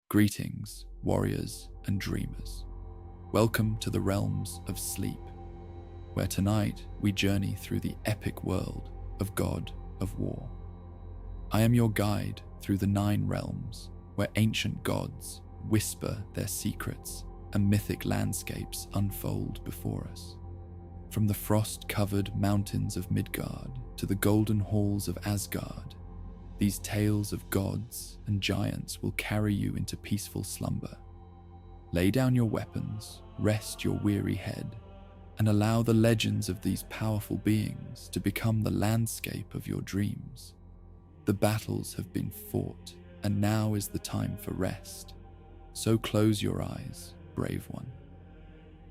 Greetings, warriors and dreamers. Welcome to the realms of sleep, where tonight we journey through the epic world of God of War. I am your guide through the 9 realms, where ancient gods whisper their secrets and mythic landscapes unfold before us. From the frost-covered mountains of Midgard to the golden halls of Asgard, these tales of gods and giants will carry you into peaceful slumber. Lay down your weapons, rest your weary head, and allow the legends of these powerful beings to become the landscape of your dreams. The battles have been fought, and now is the time for rest. So close your eyes, brave one.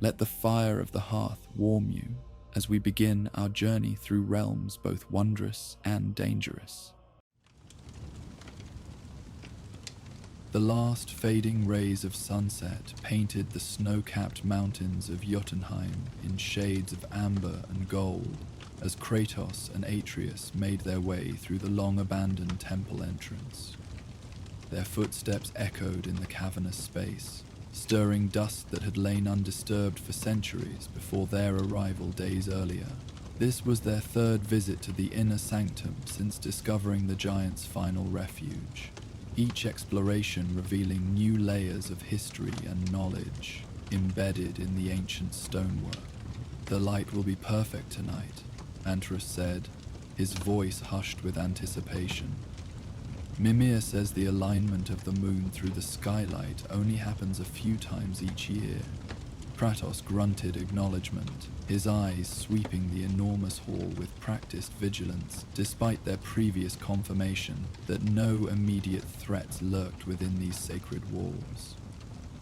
Let the fire of the hearth warm you as we begin our journey through realms both wondrous and dangerous. The last fading rays of sunset painted the snow-capped mountains of Jotunheim in shades of amber and gold as Kratos and Atreus made their way through the long-abandoned temple entrance. Their footsteps echoed in the cavernous space, stirring dust that had lain undisturbed for centuries before their arrival days earlier. This was their 3rd visit to the inner sanctum since discovering the giant's final refuge, each exploration revealing new layers of history and knowledge embedded in the ancient stonework. "The light will be perfect tonight," Antros said, his voice hushed with anticipation. "Mimir says the alignment of the moon through the skylight only happens a few times each year." Kratos grunted acknowledgement, his eyes sweeping the enormous hall with practiced vigilance, despite their previous confirmation that no immediate threats lurked within these sacred walls.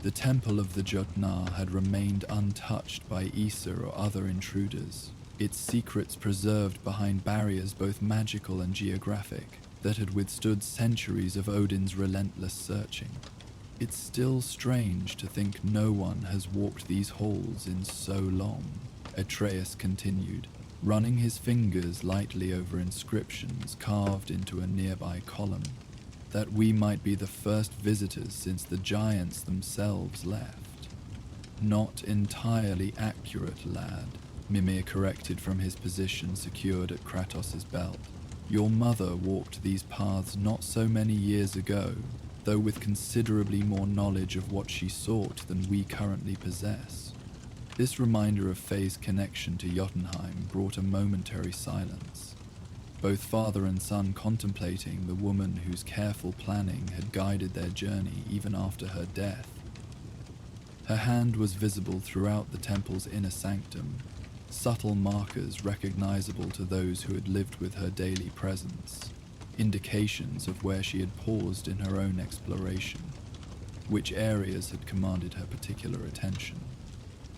The temple of the Jotnar had remained untouched by Aesir or other intruders, its secrets preserved behind barriers both magical and geographic that had withstood centuries of Odin's relentless searching. "It's still strange to think no one has walked these halls in so long," Atreus continued, running his fingers lightly over inscriptions carved into a nearby column. "That we might be the first visitors since the giants themselves left." "Not entirely accurate, lad," Mimir corrected from his position secured at Kratos's belt. "Your mother walked these paths not so many years ago, though with considerably more knowledge of what she sought than we currently possess." This reminder of Faye's connection to Jotunheim brought a momentary silence, both father and son contemplating the woman whose careful planning had guided their journey even after her death. Her hand was visible throughout the temple's inner sanctum, subtle markers recognizable to those who had lived with her daily presence, indications of where she had paused in her own exploration, which areas had commanded her particular attention.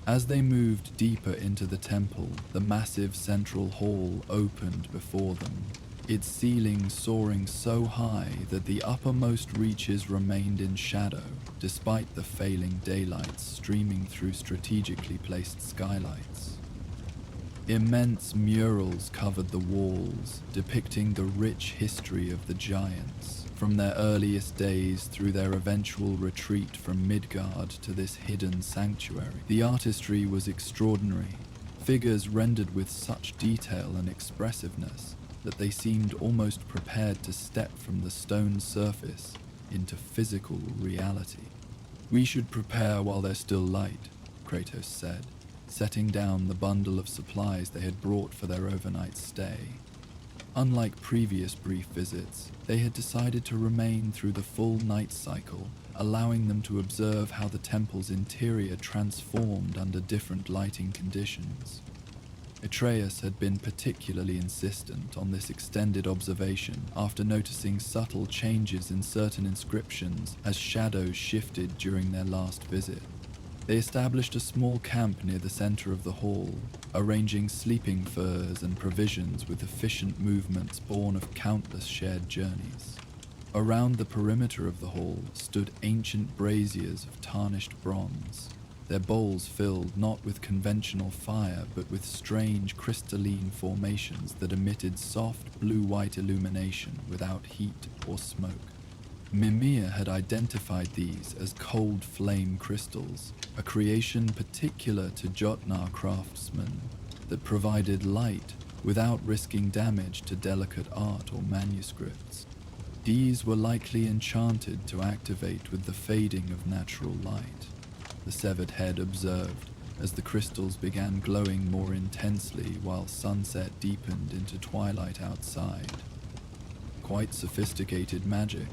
As they moved deeper into the temple, the massive central hall opened before them, its ceiling soaring so high that the uppermost reaches remained in shadow, despite the failing daylight streaming through strategically placed skylights. Immense murals covered the walls, depicting the rich history of the giants, from their earliest days through their eventual retreat from Midgard to this hidden sanctuary. The artistry was extraordinary, figures rendered with such detail and expressiveness that they seemed almost prepared to step from the stone surface into physical reality. "We should prepare while there's still light," Kratos said, setting down the bundle of supplies they had brought for their overnight stay. Unlike previous brief visits, they had decided to remain through the full night cycle, allowing them to observe how the temple's interior transformed under different lighting conditions. Atreus had been particularly insistent on this extended observation after noticing subtle changes in certain inscriptions as shadows shifted during their last visit. They established a small camp near the center of the hall, arranging sleeping furs and provisions with efficient movements born of countless shared journeys. Around the perimeter of the hall stood ancient braziers of tarnished bronze, their bowls filled not with conventional fire but with strange crystalline formations that emitted soft blue-white illumination without heat or smoke. Mimir had identified these as cold flame crystals, a creation particular to Jotnar craftsmen that provided light without risking damage to delicate art or manuscripts. These were likely enchanted to activate with the fading of natural light, the severed head observed as the crystals began glowing more intensely while sunset deepened into twilight outside. Quite sophisticated magic,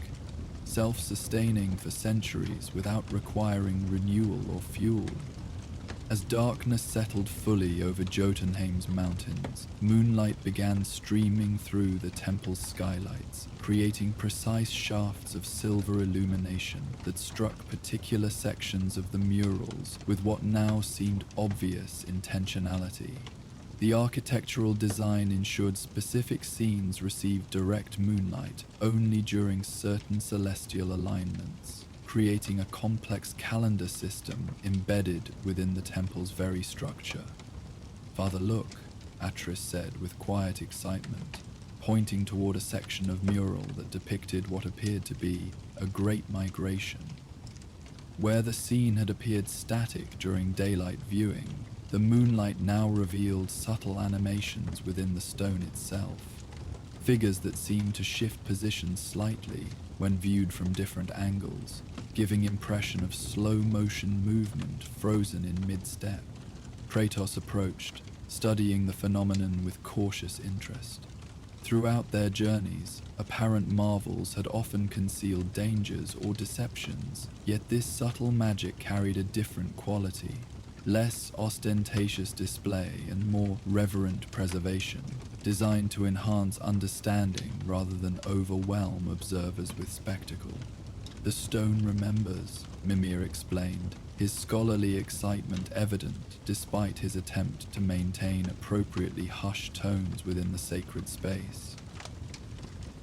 self-sustaining for centuries without requiring renewal or fuel. As darkness settled fully over Jotunheim's mountains, moonlight began streaming through the temple's skylights, creating precise shafts of silver illumination that struck particular sections of the murals with what now seemed obvious intentionality. The architectural design ensured specific scenes received direct moonlight only during certain celestial alignments, creating a complex calendar system embedded within the temple's very structure. "Father, look," Atris said with quiet excitement, pointing toward a section of mural that depicted what appeared to be a great migration. Where the scene had appeared static during daylight viewing, the moonlight now revealed subtle animations within the stone itself, figures that seemed to shift position slightly when viewed from different angles, giving impression of slow-motion movement frozen in mid-step. Kratos approached, studying the phenomenon with cautious interest. Throughout their journeys, apparent marvels had often concealed dangers or deceptions, yet this subtle magic carried a different quality. Less ostentatious display and more reverent preservation, designed to enhance understanding rather than overwhelm observers with spectacle. "The stone remembers," Mimir explained, his scholarly excitement evident despite his attempt to maintain appropriately hushed tones within the sacred space.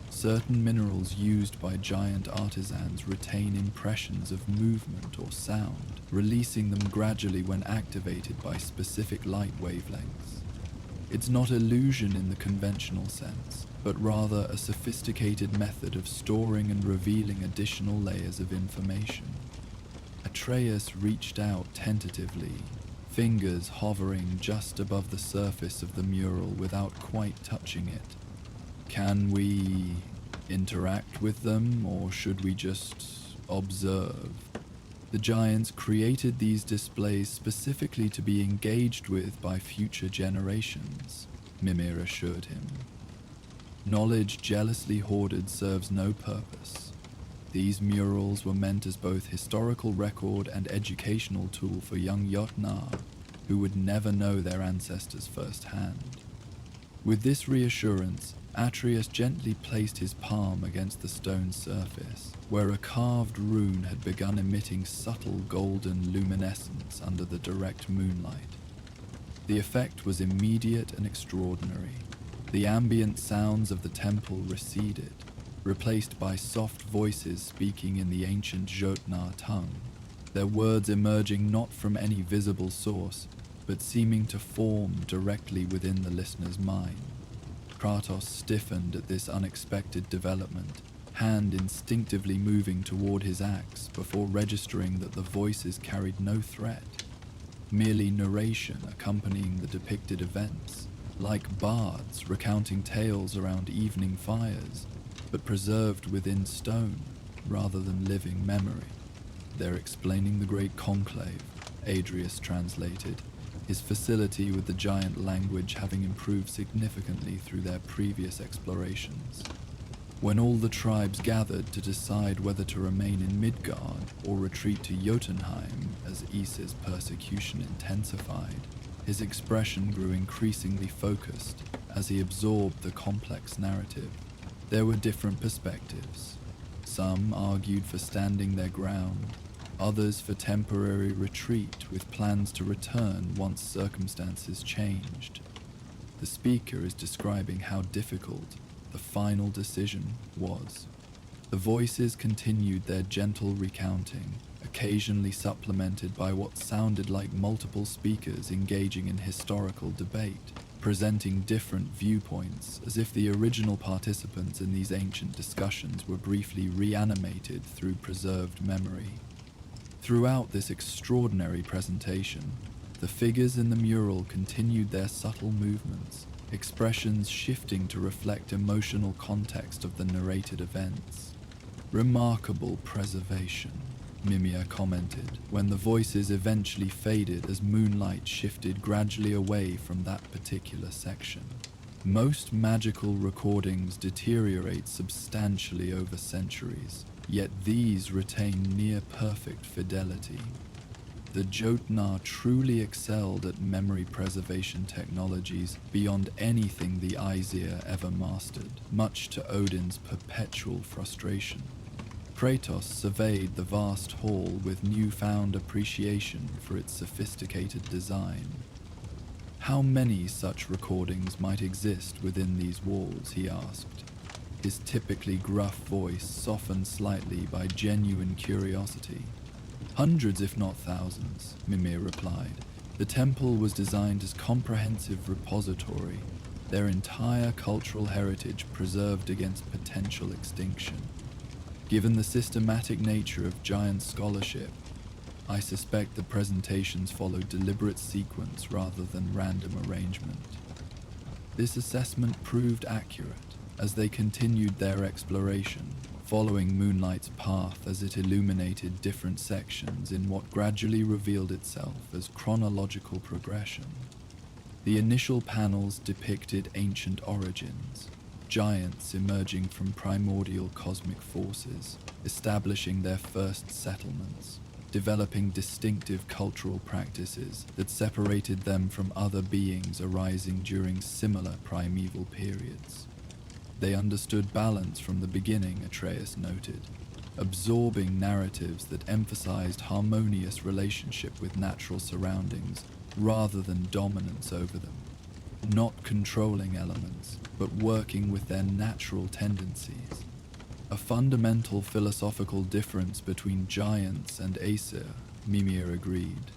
Certain minerals used by giant artisans retain impressions of movement or sound, releasing them gradually when activated by specific light wavelengths. It's not illusion in the conventional sense, but rather a sophisticated method of storing and revealing additional layers of information. Atreus reached out tentatively, fingers hovering just above the surface of the mural without quite touching it. "Can we interact with them, or should we just observe?" The giants created these displays specifically to be engaged with by future generations, Mimir assured him. "Knowledge jealously hoarded serves no purpose. These murals were meant as both historical record and educational tool for young Jotnar, who would never know their ancestors firsthand." With this reassurance, Atreus gently placed his palm against the stone surface, where a carved rune had begun emitting subtle golden luminescence under the direct moonlight. The effect was immediate and extraordinary. The ambient sounds of the temple receded, replaced by soft voices speaking in the ancient Jotnar tongue, their words emerging not from any visible source, but seeming to form directly within the listener's mind. Kratos stiffened at this unexpected development, hand instinctively moving toward his axe before registering that the voices carried no threat, merely narration accompanying the depicted events, like bards recounting tales around evening fires, but preserved within stone rather than living memory. "They're explaining the great conclave," Adrius translated, his facility with the giant language having improved significantly through their previous explorations. When all the tribes gathered to decide whether to remain in Midgard or retreat to Jotunheim as Is's persecution intensified, his expression grew increasingly focused as he absorbed the complex narrative. There were different perspectives. Some argued for standing their ground, others for temporary retreat with plans to return once circumstances changed. The speaker is describing how difficult the final decision was. The voices continued their gentle recounting, occasionally supplemented by what sounded like multiple speakers engaging in historical debate. presenting different viewpoints as if the original participants in these ancient discussions were briefly reanimated through preserved memory. Throughout this extraordinary presentation, the figures in the mural continued their subtle movements, expressions shifting to reflect emotional context of the narrated events. "Remarkable preservation," Mimir commented, when the voices eventually faded as moonlight shifted gradually away from that particular section. "Most magical recordings deteriorate substantially over centuries, yet these retain near-perfect fidelity. The Jotnar truly excelled at memory preservation technologies beyond anything the Aesir ever mastered, much to Odin's perpetual frustration." Kratos surveyed the vast hall with newfound appreciation for its sophisticated design. How many such recordings might exist within these walls, he asked, his typically gruff voice softened slightly by genuine curiosity. "Hundreds if not thousands," Mimir replied. "The temple was designed as comprehensive repository, their entire cultural heritage preserved against potential extinction. Given the systematic nature of giant scholarship, I suspect the presentations followed deliberate sequence rather than random arrangement." This assessment proved accurate as they continued their exploration, following moonlight's path as it illuminated different sections in what gradually revealed itself as chronological progression. The initial panels depicted ancient origins, giants emerging from primordial cosmic forces, establishing their first settlements, developing distinctive cultural practices that separated them from other beings arising during similar primeval periods. They understood balance from the beginning, Atreus noted, absorbing narratives that emphasized harmonious relationship with natural surroundings rather than dominance over them. Not controlling elements, but working with their natural tendencies. A fundamental philosophical difference between giants and Aesir, Mimir agreed.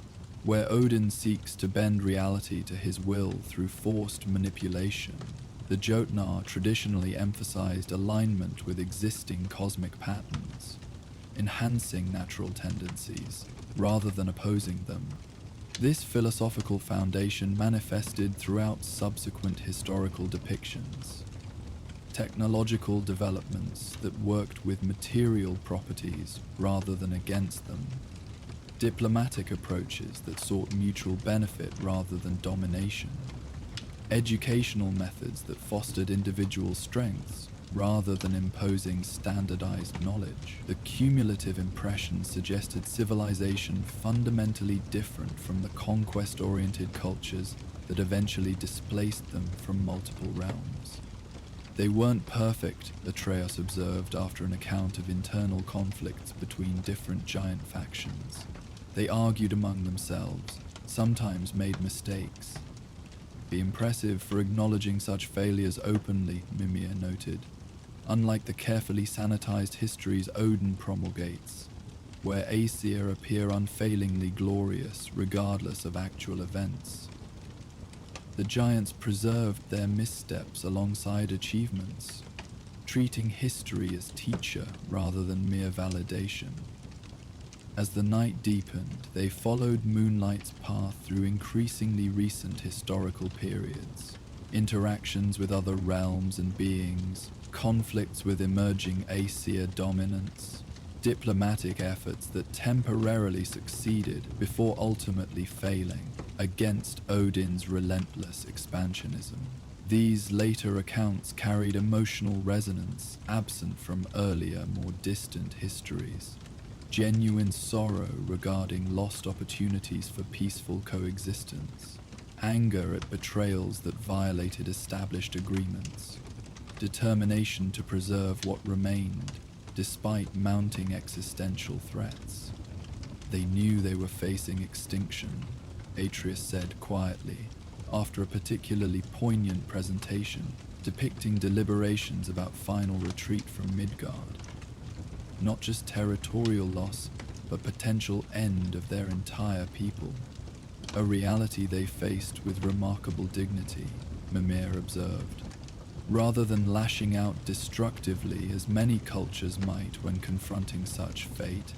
Where Odin seeks to bend reality to his will through forced manipulation, the Jotnar traditionally emphasized alignment with existing cosmic patterns, enhancing natural tendencies rather than opposing them. This philosophical foundation manifested throughout subsequent historical depictions. Technological developments that worked with material properties rather than against them. Diplomatic approaches that sought mutual benefit rather than domination. Educational methods that fostered individual strengths rather than imposing standardized knowledge. The cumulative impression suggested civilization fundamentally different from the conquest-oriented cultures that eventually displaced them from multiple realms. They weren't perfect, Atreus observed after an account of internal conflicts between different giant factions. They argued among themselves, sometimes made mistakes. Be impressive for acknowledging such failures openly, Mimir noted. Unlike the carefully sanitized histories Odin promulgates, where Aesir appear unfailingly glorious regardless of actual events. The giants preserved their missteps alongside achievements, treating history as teacher rather than mere validation. As the night deepened, they followed moonlight's path through increasingly recent historical periods, interactions with other realms and beings, conflicts with emerging Aesir dominance, diplomatic efforts that temporarily succeeded before ultimately failing against Odin's relentless expansionism. These later accounts carried emotional resonance absent from earlier, more distant histories. Genuine sorrow regarding lost opportunities for peaceful coexistence, anger at betrayals that violated established agreements, determination to preserve what remained despite mounting existential threats. They knew they were facing extinction, Atreus said quietly, after a particularly poignant presentation depicting deliberations about final retreat from Midgard. Not just territorial loss, but potential end of their entire people. A reality they faced with remarkable dignity, Mimir observed. Rather than lashing out destructively as many cultures might when confronting such fate,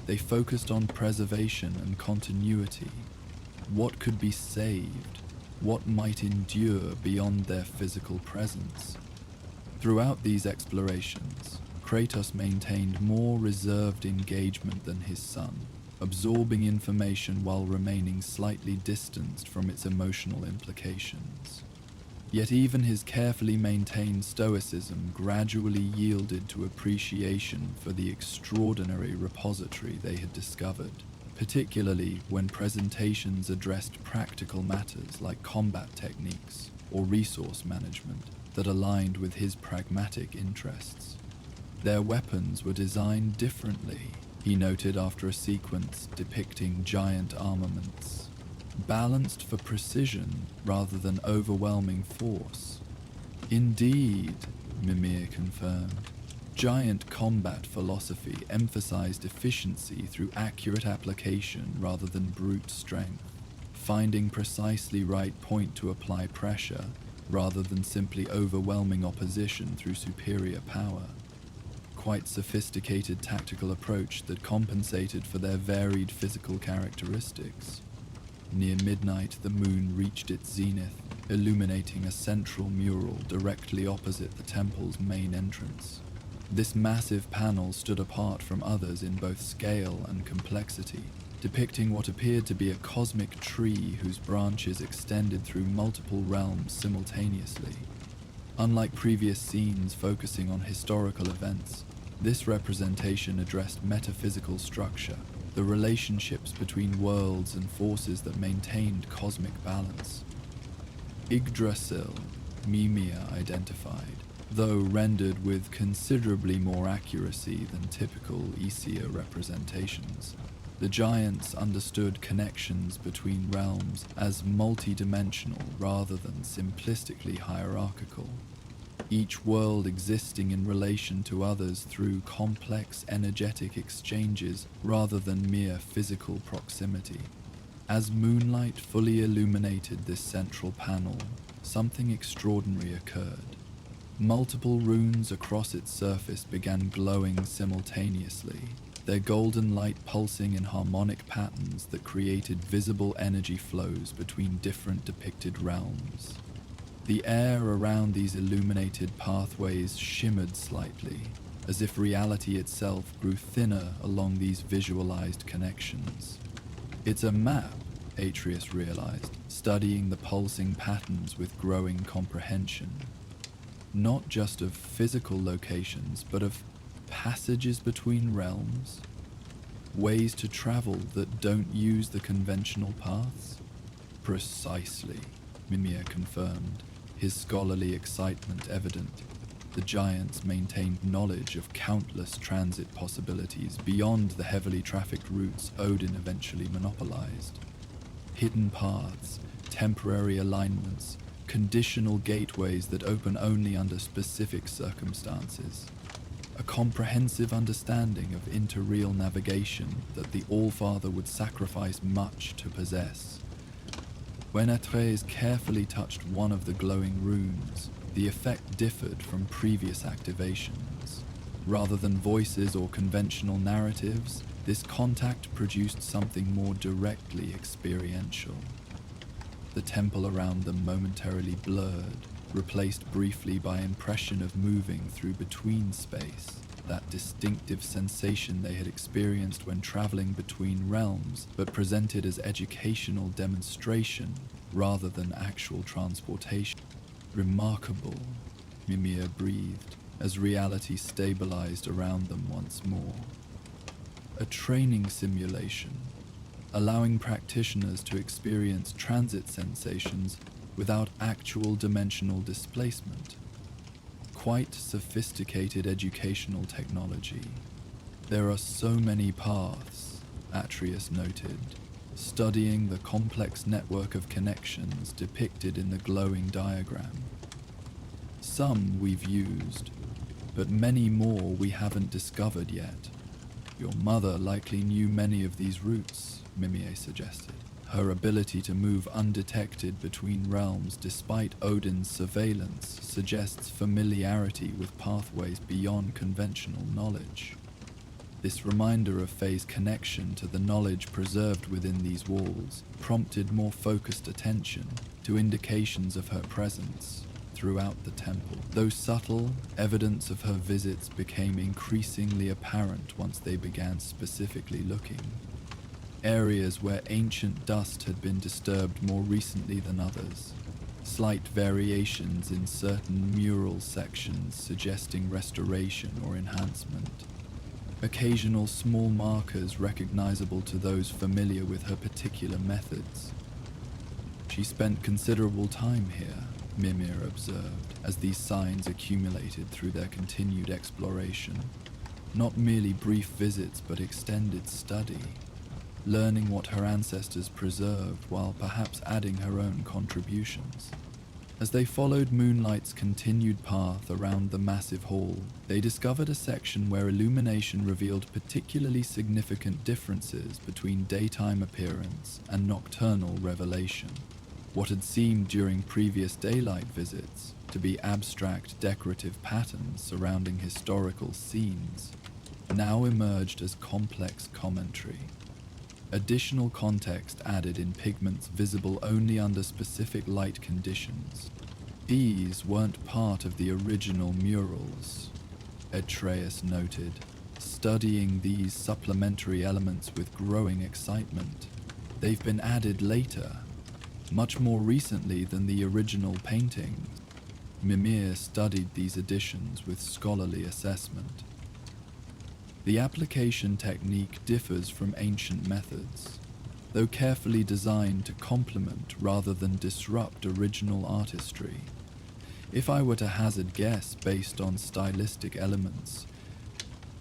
they focused on preservation and continuity. What could be saved? What might endure beyond their physical presence? Throughout these explorations, Kratos maintained more reserved engagement than his son, absorbing information while remaining slightly distanced from its emotional implications. Yet even his carefully maintained stoicism gradually yielded to appreciation for the extraordinary repository they had discovered, particularly when presentations addressed practical matters like combat techniques or resource management that aligned with his pragmatic interests. Their weapons were designed differently, he noted after a sequence depicting giant armaments, balanced for precision rather than overwhelming force. Indeed, Mimir confirmed, giant combat philosophy emphasized efficiency through accurate application rather than brute strength, finding precisely right point to apply pressure rather than simply overwhelming opposition through superior power. Quite sophisticated tactical approach that compensated for their varied physical characteristics. Near midnight, the moon reached its zenith, illuminating a central mural directly opposite the temple's main entrance. This massive panel stood apart from others in both scale and complexity, depicting what appeared to be a cosmic tree whose branches extended through multiple realms simultaneously. Unlike previous scenes focusing on historical events, this representation addressed metaphysical structure, the relationships between worlds and forces that maintained cosmic balance. Yggdrasil, Mimir identified, though rendered with considerably more accuracy than typical Aesir representations. The giants understood connections between realms as multidimensional rather than simplistically hierarchical, each world existing in relation to others through complex energetic exchanges rather than mere physical proximity. As moonlight fully illuminated this central panel, something extraordinary occurred. Multiple runes across its surface began glowing simultaneously, their golden light pulsing in harmonic patterns that created visible energy flows between different depicted realms. The air around these illuminated pathways shimmered slightly, as if reality itself grew thinner along these visualized connections. It's a map, Atreus realized, studying the pulsing patterns with growing comprehension. Not just of physical locations, but of passages between realms, ways to travel that don't use the conventional paths? Precisely, Mimir confirmed, his scholarly excitement evident. The giants maintained knowledge of countless transit possibilities beyond the heavily trafficked routes Odin eventually monopolized. Hidden paths, temporary alignments, conditional gateways that open only under specific circumstances. A comprehensive understanding of interreal navigation that the Allfather would sacrifice much to possess. When Atreus carefully touched one of the glowing runes, the effect differed from previous activations. Rather than voices or conventional narratives, this contact produced something more directly experiential. The temple around them momentarily blurred, replaced briefly by impression of moving through between space, that distinctive sensation they had experienced when traveling between realms, but presented as educational demonstration rather than actual transportation. Remarkable, Mimir breathed, as reality stabilized around them once more. A training simulation, allowing practitioners to experience transit sensations without actual dimensional displacement. Quite sophisticated educational technology. There are so many paths, Atreus noted, studying the complex network of connections depicted in the glowing diagram. Some we've used, but many more we haven't discovered yet. Your mother likely knew many of these routes, Mimir suggested. Her ability to move undetected between realms despite Odin's surveillance suggests familiarity with pathways beyond conventional knowledge. This reminder of Faye's connection to the knowledge preserved within these walls prompted more focused attention to indications of her presence throughout the temple. Though subtle, evidence of her visits became increasingly apparent once they began specifically looking. Areas where ancient dust had been disturbed more recently than others. Slight variations in certain mural sections suggesting restoration or enhancement. Occasional small markers recognizable to those familiar with her particular methods. She spent considerable time here, Mimir observed, as these signs accumulated through their continued exploration. Not merely brief visits, but extended study. Learning what her ancestors preserved while perhaps adding her own contributions. As they followed Moonlight's continued path around the massive hall, they discovered a section where illumination revealed particularly significant differences between daytime appearance and nocturnal revelation. What had seemed during previous daylight visits to be abstract decorative patterns surrounding historical scenes now emerged as complex commentary. Additional context added in pigments visible only under specific light conditions. These weren't part of the original murals, Atreus noted, studying these supplementary elements with growing excitement. They've been added later, much more recently than the original paintings. Mimir studied these additions with scholarly assessment. The application technique differs from ancient methods, though carefully designed to complement rather than disrupt original artistry. If I were to hazard guess based on stylistic elements,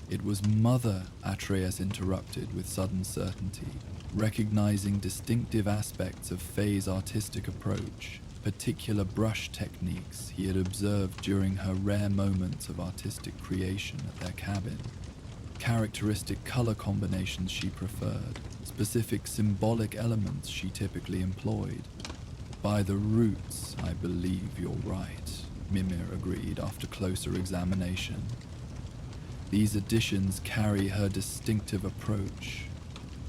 it was Mother, Atreus interrupted with sudden certainty, recognizing distinctive aspects of Faye's artistic approach, particular brush techniques he had observed during her rare moments of artistic creation at their cabin. Characteristic color combinations she preferred, specific symbolic elements she typically employed. By the roots, I believe you're right, Mimir agreed after closer examination. These additions carry her distinctive approach,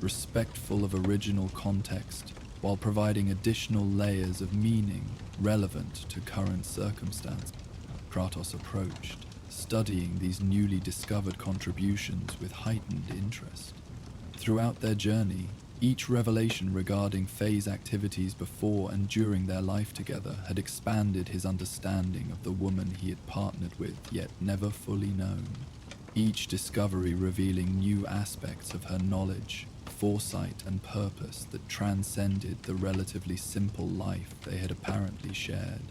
respectful of original context, while providing additional layers of meaning relevant to current circumstance. Kratos approached, studying these newly discovered contributions with heightened interest. Throughout their journey, each revelation regarding Faye's activities before and during their life together had expanded his understanding of the woman he had partnered with yet never fully known. Each discovery revealing new aspects of her knowledge, foresight, and purpose that transcended the relatively simple life they had apparently shared.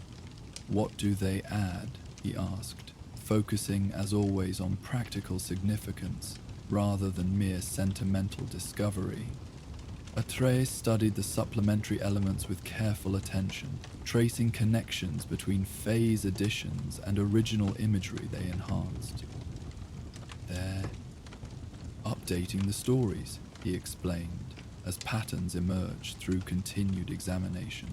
What do they add? He asked, focusing as always on practical significance rather than mere sentimental discovery. Atreus studied the supplementary elements with careful attention, tracing connections between Faye's additions and original imagery they enhanced. They're updating the stories, he explained, as patterns emerged through continued examination,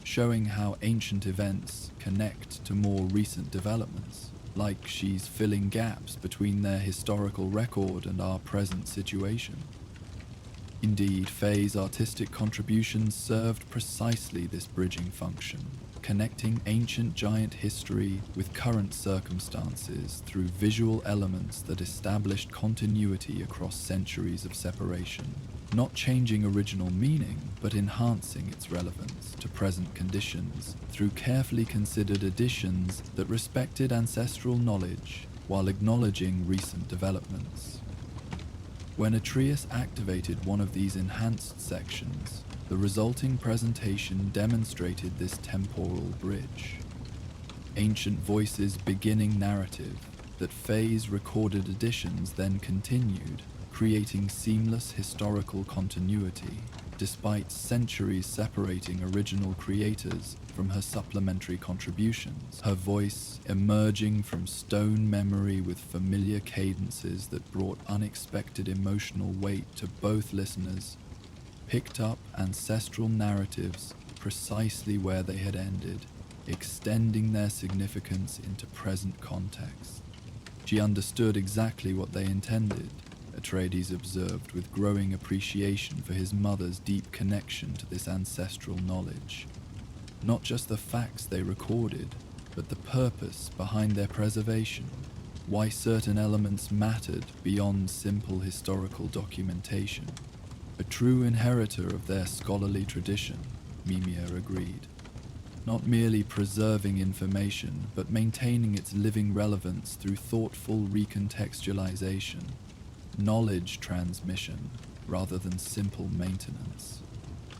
showing how ancient events connect to more recent developments, like she's filling gaps between their historical record and our present situation. Indeed, Faye's artistic contributions served precisely this bridging function, connecting ancient giant history with current circumstances through visual elements that established continuity across centuries of separation, not changing original meaning, but enhancing its relevance to present conditions through carefully considered additions that respected ancestral knowledge while acknowledging recent developments. When Atreus activated one of these enhanced sections, the resulting presentation demonstrated this temporal bridge. Ancient voices beginning narrative that Faye's recorded additions then continued, creating seamless historical continuity, despite centuries separating original creators from her supplementary contributions, her voice emerging from stone memory with familiar cadences that brought unexpected emotional weight to both listeners. picked up ancestral narratives precisely where they had ended, extending their significance into present context. She understood exactly what they intended, Atreides observed with growing appreciation for his mother's deep connection to this ancestral knowledge. Not just the facts they recorded, but the purpose behind their preservation, why certain elements mattered beyond simple historical documentation. A true inheritor of their scholarly tradition, Mimir agreed. Not merely preserving information, but maintaining its living relevance through thoughtful recontextualization, knowledge transmission, rather than simple maintenance.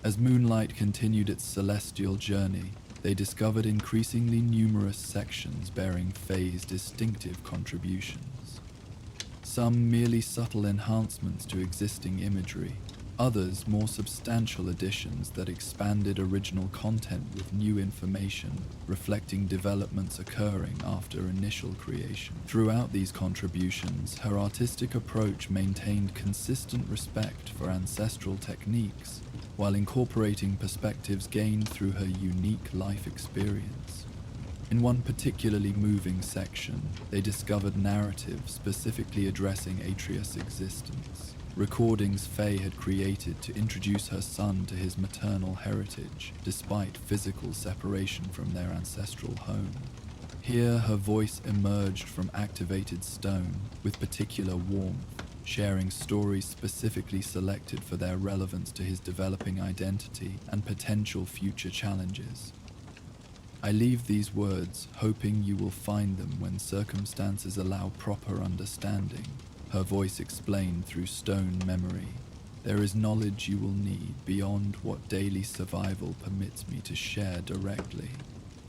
As moonlight continued its celestial journey, they discovered increasingly numerous sections bearing Faye's distinctive contributions. Some merely subtle enhancements to existing imagery, others more substantial additions that expanded original content with new information, reflecting developments occurring after initial creation. Throughout these contributions, her artistic approach maintained consistent respect for ancestral techniques, while incorporating perspectives gained through her unique life experience. In one particularly moving section, they discovered narratives specifically addressing Atreus' existence. Recordings Faye had created to introduce her son to his maternal heritage, despite physical separation from their ancestral home. Here, her voice emerged from activated stone with particular warmth, sharing stories specifically selected for their relevance to his developing identity and potential future challenges. I leave these words, hoping you will find them when circumstances allow proper understanding. Her voice explained through stone memory. There is knowledge you will need beyond what daily survival permits me to share directly.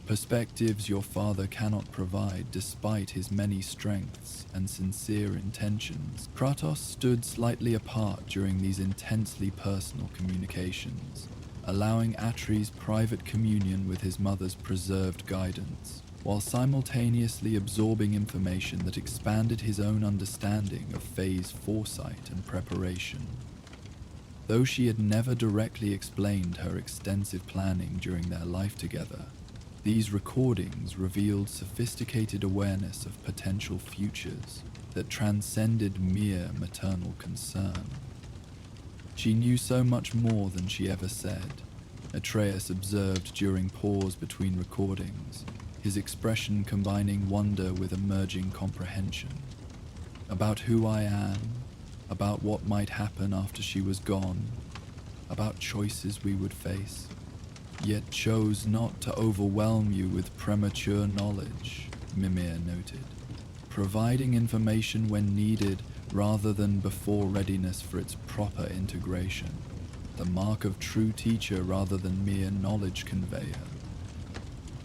Perspectives your father cannot provide despite his many strengths and sincere intentions. Kratos stood slightly apart during these intensely personal communications, allowing Atreus private communion with his mother's preserved guidance, while simultaneously absorbing information that expanded his own understanding of Faye's foresight and preparation. Though she had never directly explained her extensive planning during their life together, these recordings revealed sophisticated awareness of potential futures that transcended mere maternal concern. She knew so much more than she ever said, Atreus observed during pause between recordings, his expression combining wonder with emerging comprehension. About who I am, about what might happen after she was gone, about choices we would face, yet chose not to overwhelm you with premature knowledge, Mimir noted, providing information when needed rather than before readiness for its proper integration, the mark of true teacher rather than mere knowledge conveyor.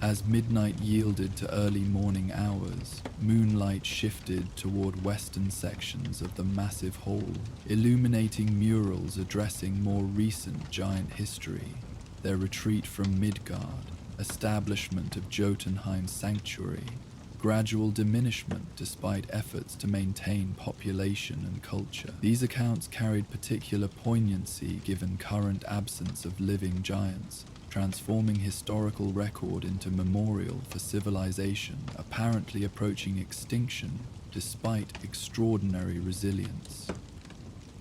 As midnight yielded to early morning hours, moonlight shifted toward western sections of the massive hall, illuminating murals addressing more recent giant history, their retreat from Midgard, establishment of Jotunheim's sanctuary, gradual diminishment despite efforts to maintain population and culture. These accounts carried particular poignancy given current absence of living giants, transforming historical record into memorial for civilization apparently approaching extinction despite extraordinary resilience.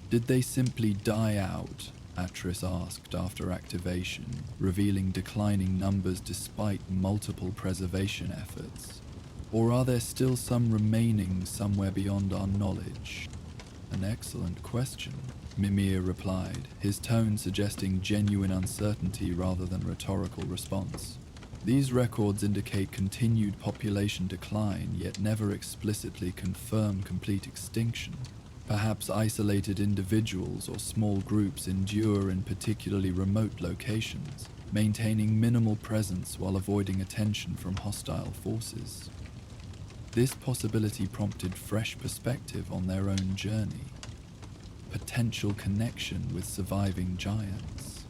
Did they simply die out? Atreus asked after activation, revealing declining numbers despite multiple preservation efforts. Or are there still some remaining somewhere beyond our knowledge? An excellent question, Mimir replied, his tone suggesting genuine uncertainty rather than rhetorical response. These records indicate continued population decline, yet never explicitly confirm complete extinction. Perhaps isolated individuals or small groups endure in particularly remote locations, maintaining minimal presence while avoiding attention from hostile forces. This possibility prompted fresh perspective on their own journey. Potential connection with surviving giants,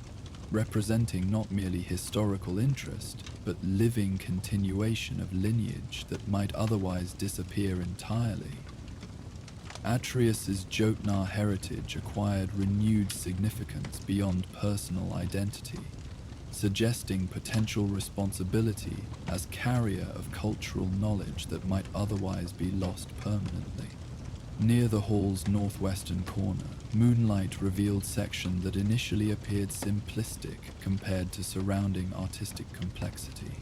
representing not merely historical interest, but living continuation of lineage that might otherwise disappear entirely. Atreus's Jotnar heritage acquired renewed significance beyond personal identity, suggesting potential responsibility as carrier of cultural knowledge that might otherwise be lost permanently. Near the hall's northwestern corner, moonlight revealed section that initially appeared simplistic compared to surrounding artistic complexity.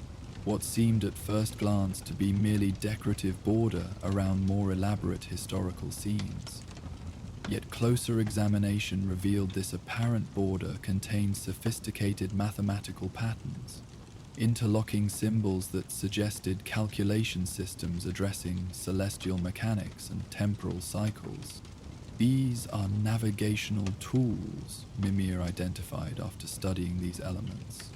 What seemed at first glance to be merely decorative border around more elaborate historical scenes. Yet closer examination revealed this apparent border contained sophisticated mathematical patterns, interlocking symbols that suggested calculation systems addressing celestial mechanics and temporal cycles. These are navigational tools, Mimir identified after studying these elements.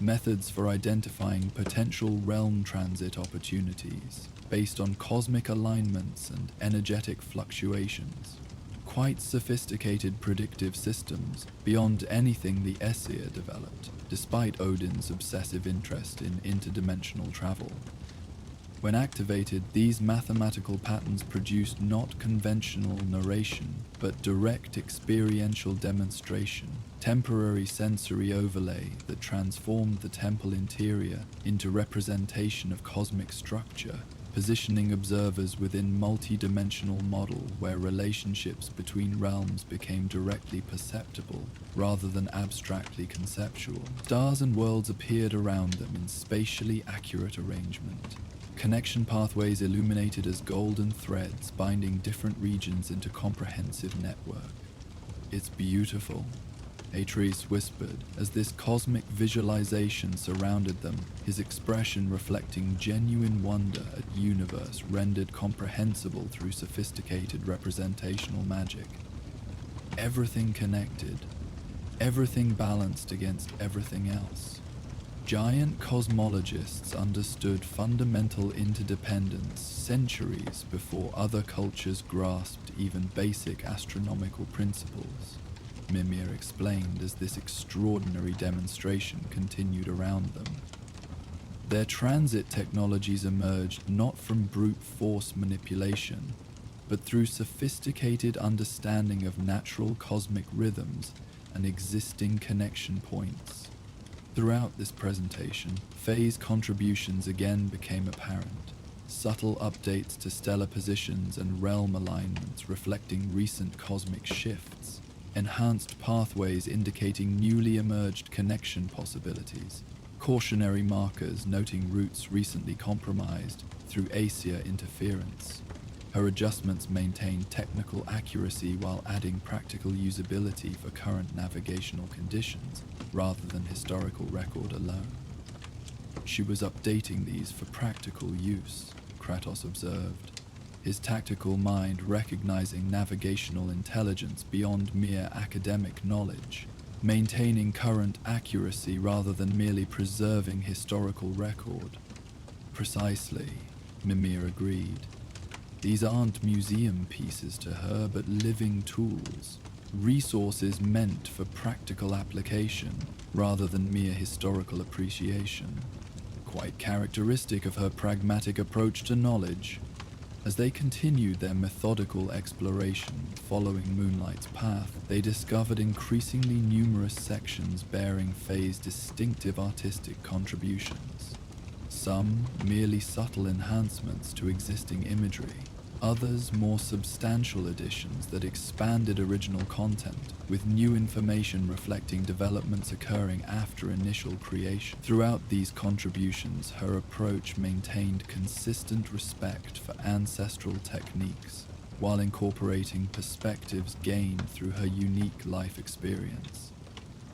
Methods for identifying potential realm transit opportunities based on cosmic alignments and energetic fluctuations. Quite sophisticated predictive systems beyond anything the Aesir developed, despite Odin's obsessive interest in interdimensional travel. When activated, these mathematical patterns produced not conventional narration, but direct experiential demonstration, temporary sensory overlay that transformed the temple interior into representation of cosmic structure, positioning observers within multi-dimensional model where relationships between realms became directly perceptible rather than abstractly conceptual. Stars and worlds appeared around them in spatially accurate arrangement. Connection pathways illuminated as golden threads binding different regions into comprehensive network. "It's beautiful," Atreus whispered as this cosmic visualization surrounded them, his expression reflecting genuine wonder at universe rendered comprehensible through sophisticated representational magic. Everything connected, everything balanced against everything else. Giant cosmologists understood fundamental interdependence centuries before other cultures grasped even basic astronomical principles, Mimir explained as this extraordinary demonstration continued around them. Their transit technologies emerged not from brute force manipulation, but through sophisticated understanding of natural cosmic rhythms and existing connection points. Throughout this presentation, phase contributions again became apparent, subtle updates to stellar positions and realm alignments reflecting recent cosmic shifts, enhanced pathways indicating newly emerged connection possibilities, cautionary markers noting routes recently compromised through Aesir interference. Her adjustments maintained technical accuracy while adding practical usability for current navigational conditions, rather than historical record alone. She was updating these for practical use, Kratos observed, his tactical mind recognizing navigational intelligence beyond mere academic knowledge, maintaining current accuracy rather than merely preserving historical record. Precisely, Mimir agreed. These aren't museum pieces to her, but living tools, resources meant for practical application rather than mere historical appreciation. Quite characteristic of her pragmatic approach to knowledge. As they continued their methodical exploration following Moonlight's path, they discovered increasingly numerous sections bearing Faye's distinctive artistic contributions. Some merely subtle enhancements to existing imagery, others more substantial additions that expanded original content, with new information reflecting developments occurring after initial creation. Throughout these contributions, her approach maintained consistent respect for ancestral techniques, while incorporating perspectives gained through her unique life experience.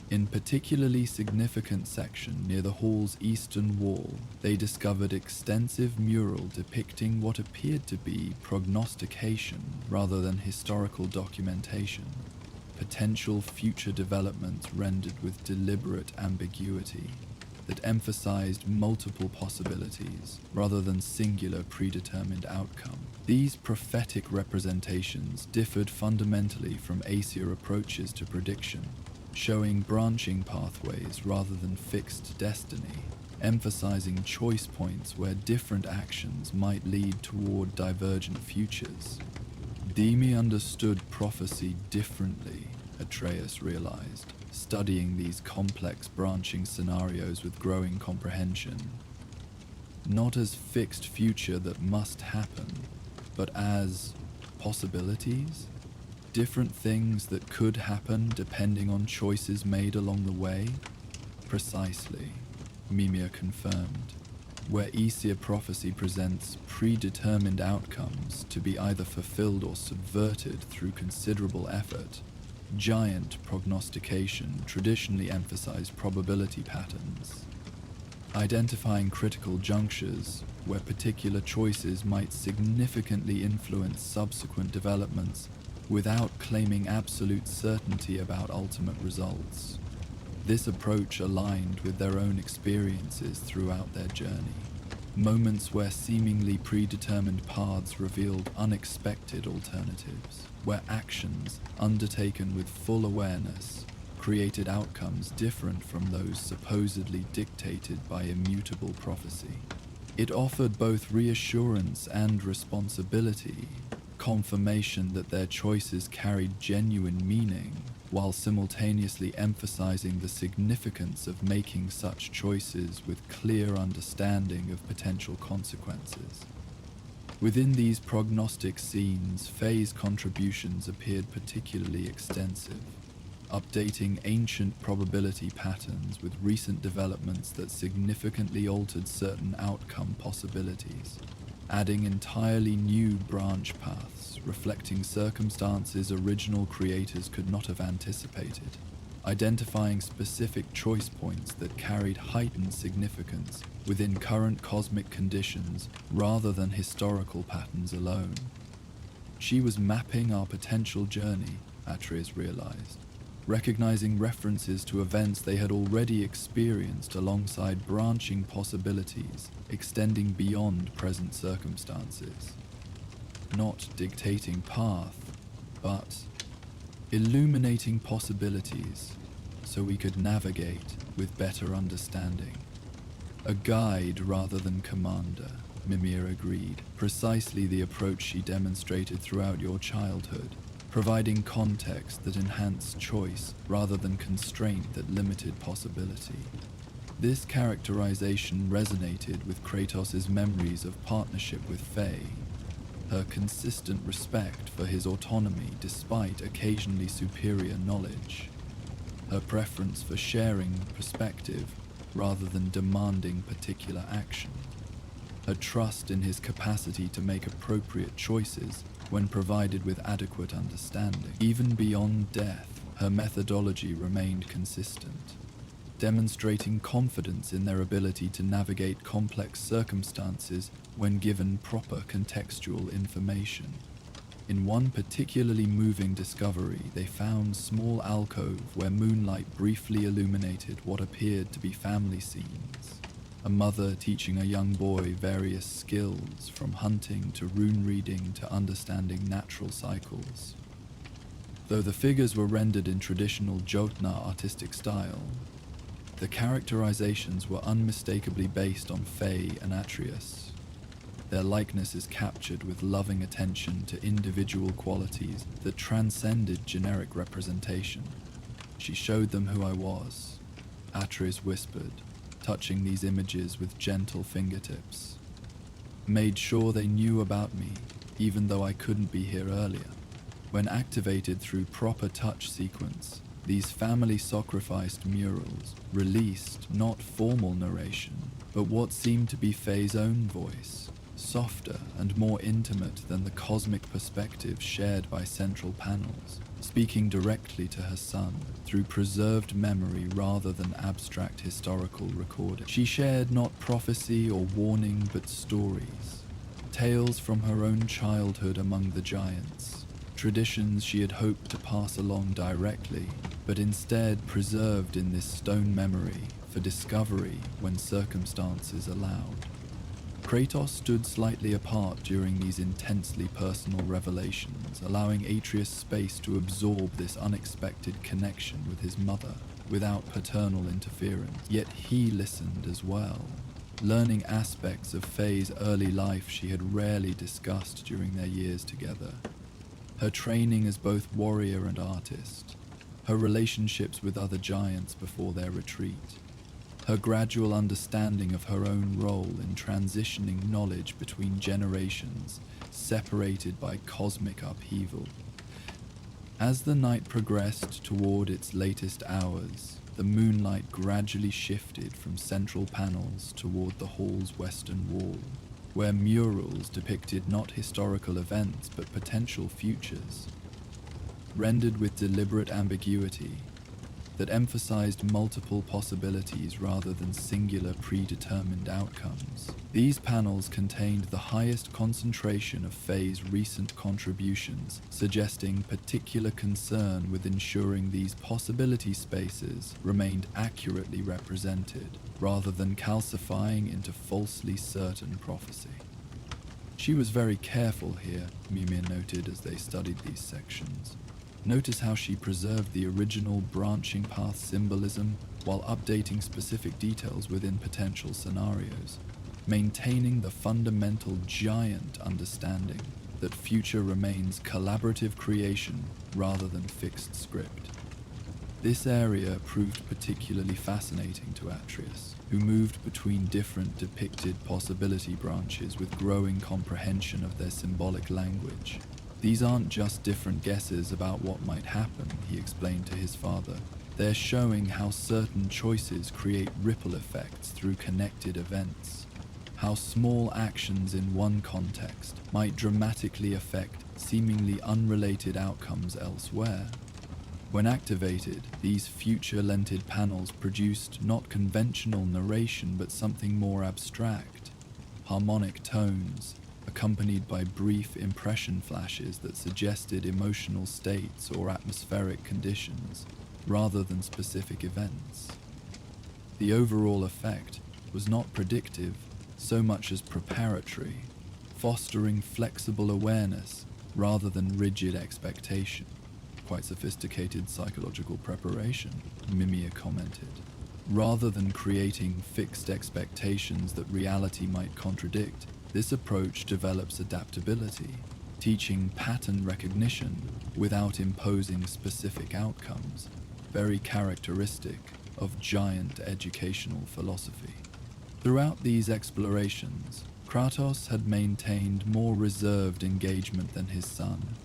In particularly significant section near the hall's eastern wall, they discovered extensive mural depicting what appeared to be prognostication rather than historical documentation, potential future developments rendered with deliberate ambiguity that emphasized multiple possibilities rather than singular predetermined outcome. These prophetic representations differed fundamentally from Aesir approaches to prediction, showing branching pathways rather than fixed destiny, emphasizing choice points where different actions might lead toward divergent futures. Demi understood prophecy differently, Atreus realized, studying these complex branching scenarios with growing comprehension. Not as fixed future that must happen, but as possibilities? Different things that could happen depending on choices made along the way? Precisely, Mimir confirmed. Where Aesir prophecy presents predetermined outcomes to be either fulfilled or subverted through considerable effort, giant prognostication traditionally emphasized probability patterns, identifying critical junctures where particular choices might significantly influence subsequent developments without claiming absolute certainty about ultimate results. This approach aligned with their own experiences throughout their journey. Moments where seemingly predetermined paths revealed unexpected alternatives, where actions undertaken with full awareness created outcomes different from those supposedly dictated by immutable prophecy. It offered both reassurance and responsibility, confirmation that their choices carried genuine meaning, while simultaneously emphasizing the significance of making such choices with clear understanding of potential consequences. Within these prognostic scenes, Faye's contributions appeared particularly extensive, updating ancient probability patterns with recent developments that significantly altered certain outcome possibilities, adding entirely new branch paths reflecting circumstances original creators could not have anticipated, identifying specific choice points that carried heightened significance within current cosmic conditions rather than historical patterns alone. She was mapping our potential journey, Atreus realized, recognizing references to events they had already experienced alongside branching possibilities extending beyond present circumstances. Not dictating path, but illuminating possibilities so we could navigate with better understanding. A guide rather than commander, Mimir agreed, precisely the approach she demonstrated throughout your childhood, providing context that enhanced choice rather than constraint that limited possibility. This characterization resonated with Kratos' memories of partnership with Faye, her consistent respect for his autonomy despite occasionally superior knowledge, her preference for sharing perspective rather than demanding particular action, her trust in his capacity to make appropriate choices when provided with adequate understanding. Even beyond death, her methodology remained consistent, demonstrating confidence in their ability to navigate complex circumstances when given proper contextual information. In one particularly moving discovery, they found a small alcove where moonlight briefly illuminated what appeared to be family scenes. A mother teaching a young boy various skills, from hunting to rune reading to understanding natural cycles. Though the figures were rendered in traditional Jotnar artistic style, the characterizations were unmistakably based on Faye and Atreus. Their likeness is captured with loving attention to individual qualities that transcended generic representation. She showed them who I was, Atreus whispered, touching these images with gentle fingertips. Made sure they knew about me, even though I couldn't be here earlier. When activated through proper touch sequence, these family sacrificed murals released not formal narration, but what seemed to be Faye's own voice, softer and more intimate than the cosmic perspective shared by central panels, speaking directly to her son through preserved memory rather than abstract historical recording. She shared not prophecy or warning but stories, tales from her own childhood among the giants, traditions she had hoped to pass along directly, but instead preserved in this stone memory for discovery when circumstances allowed. Kratos stood slightly apart during these intensely personal revelations, allowing Atreus space to absorb this unexpected connection with his mother without paternal interference. Yet he listened as well, learning aspects of Faye's early life she had rarely discussed during their years together. Her training as both warrior and artist, her relationships with other giants before their retreat, her gradual understanding of her own role in transitioning knowledge between generations separated by cosmic upheaval. As the night progressed toward its latest hours, the moonlight gradually shifted from central panels toward the hall's western wall, where murals depicted not historical events but potential futures, rendered with deliberate ambiguity that emphasized multiple possibilities rather than singular predetermined outcomes. These panels contained the highest concentration of Faye's recent contributions, suggesting particular concern with ensuring these possibility spaces remained accurately represented, rather than calcifying into falsely certain prophecy. She was very careful here, Mimir noted as they studied these sections. Notice how she preserved the original branching path symbolism while updating specific details within potential scenarios, maintaining the fundamental giant understanding that future remains collaborative creation rather than fixed script. This area proved particularly fascinating to Atreus, who moved between different depicted possibility branches with growing comprehension of their symbolic language. These aren't just different guesses about what might happen, he explained to his father. They're showing how certain choices create ripple effects through connected events, how small actions in one context might dramatically affect seemingly unrelated outcomes elsewhere. When activated, these future-lented panels produced not conventional narration but something more abstract, harmonic tones, accompanied by brief impression flashes that suggested emotional states or atmospheric conditions, rather than specific events. The overall effect was not predictive so much as preparatory, fostering flexible awareness rather than rigid expectation. Quite sophisticated psychological preparation, Mimir commented. Rather than creating fixed expectations that reality might contradict, this approach develops adaptability, teaching pattern recognition without imposing specific outcomes, very characteristic of giant educational philosophy. Throughout these explorations, Kratos had maintained more reserved engagement than his son,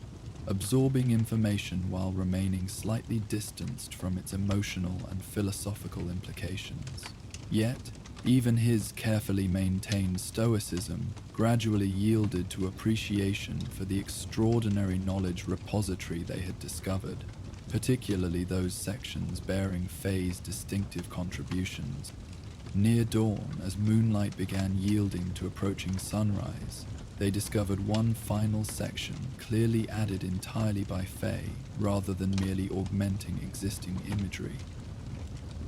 absorbing information while remaining slightly distanced from its emotional and philosophical implications. Yet, even his carefully maintained stoicism gradually yielded to appreciation for the extraordinary knowledge repository they had discovered, particularly those sections bearing Faye's distinctive contributions. Near dawn, as moonlight began yielding to approaching sunrise, they discovered one final section clearly added entirely by Faye rather than merely augmenting existing imagery.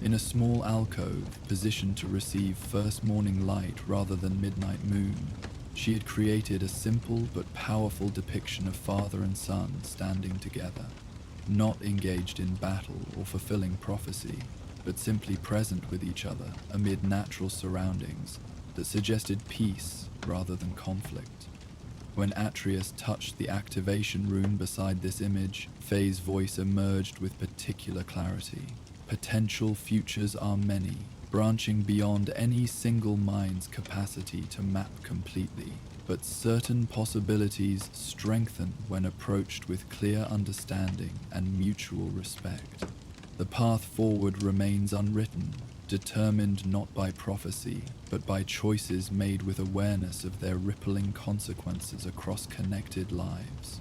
In a small alcove positioned to receive first morning light rather than midnight moon, she had created a simple but powerful depiction of father and son standing together, not engaged in battle or fulfilling prophecy, but simply present with each other amid natural surroundings that suggested peace rather than conflict. When Atreus touched the activation rune beside this image, Faye's voice emerged with particular clarity. Potential futures are many, branching beyond any single mind's capacity to map completely, but certain possibilities strengthen when approached with clear understanding and mutual respect. The path forward remains unwritten, determined not by prophecy, but by choices made with awareness of their rippling consequences across connected lives.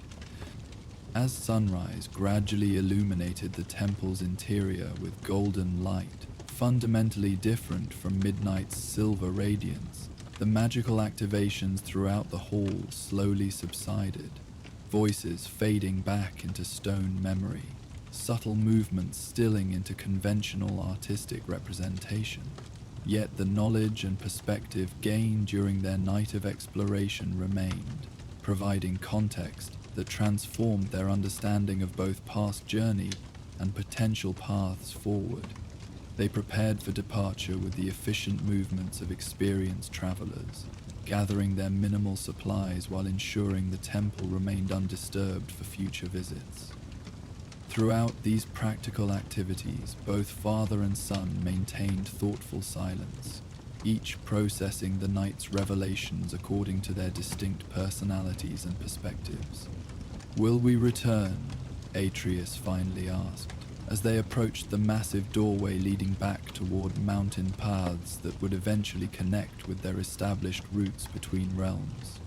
As sunrise gradually illuminated the temple's interior with golden light, fundamentally different from midnight's silver radiance, the magical activations throughout the hall slowly subsided, voices fading back into stone memory, subtle movements stilling into conventional artistic representation. Yet the knowledge and perspective gained during their night of exploration remained, providing context that transformed their understanding of both past journey and potential paths forward. They prepared for departure with the efficient movements of experienced travelers, gathering their minimal supplies while ensuring the temple remained undisturbed for future visits. Throughout these practical activities, both father and son maintained thoughtful silence, each processing the night's revelations according to their distinct personalities and perspectives. "Will we return?" Atreus finally asked, as they approached the massive doorway leading back toward mountain paths that would eventually connect with their established routes between realms.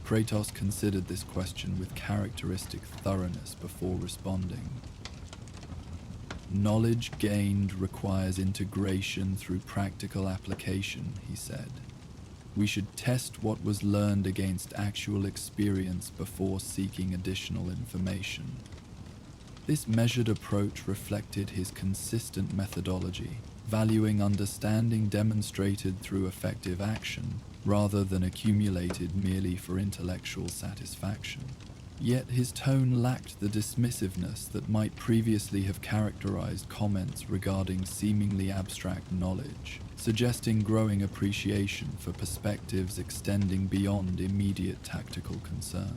Kratos considered this question with characteristic thoroughness before responding. "Knowledge gained requires integration through practical application," he said. "We should test what was learned against actual experience before seeking additional information." This measured approach reflected his consistent methodology, valuing understanding demonstrated through effective action rather than accumulated merely for intellectual satisfaction. Yet his tone lacked the dismissiveness that might previously have characterized comments regarding seemingly abstract knowledge, suggesting growing appreciation for perspectives extending beyond immediate tactical concern.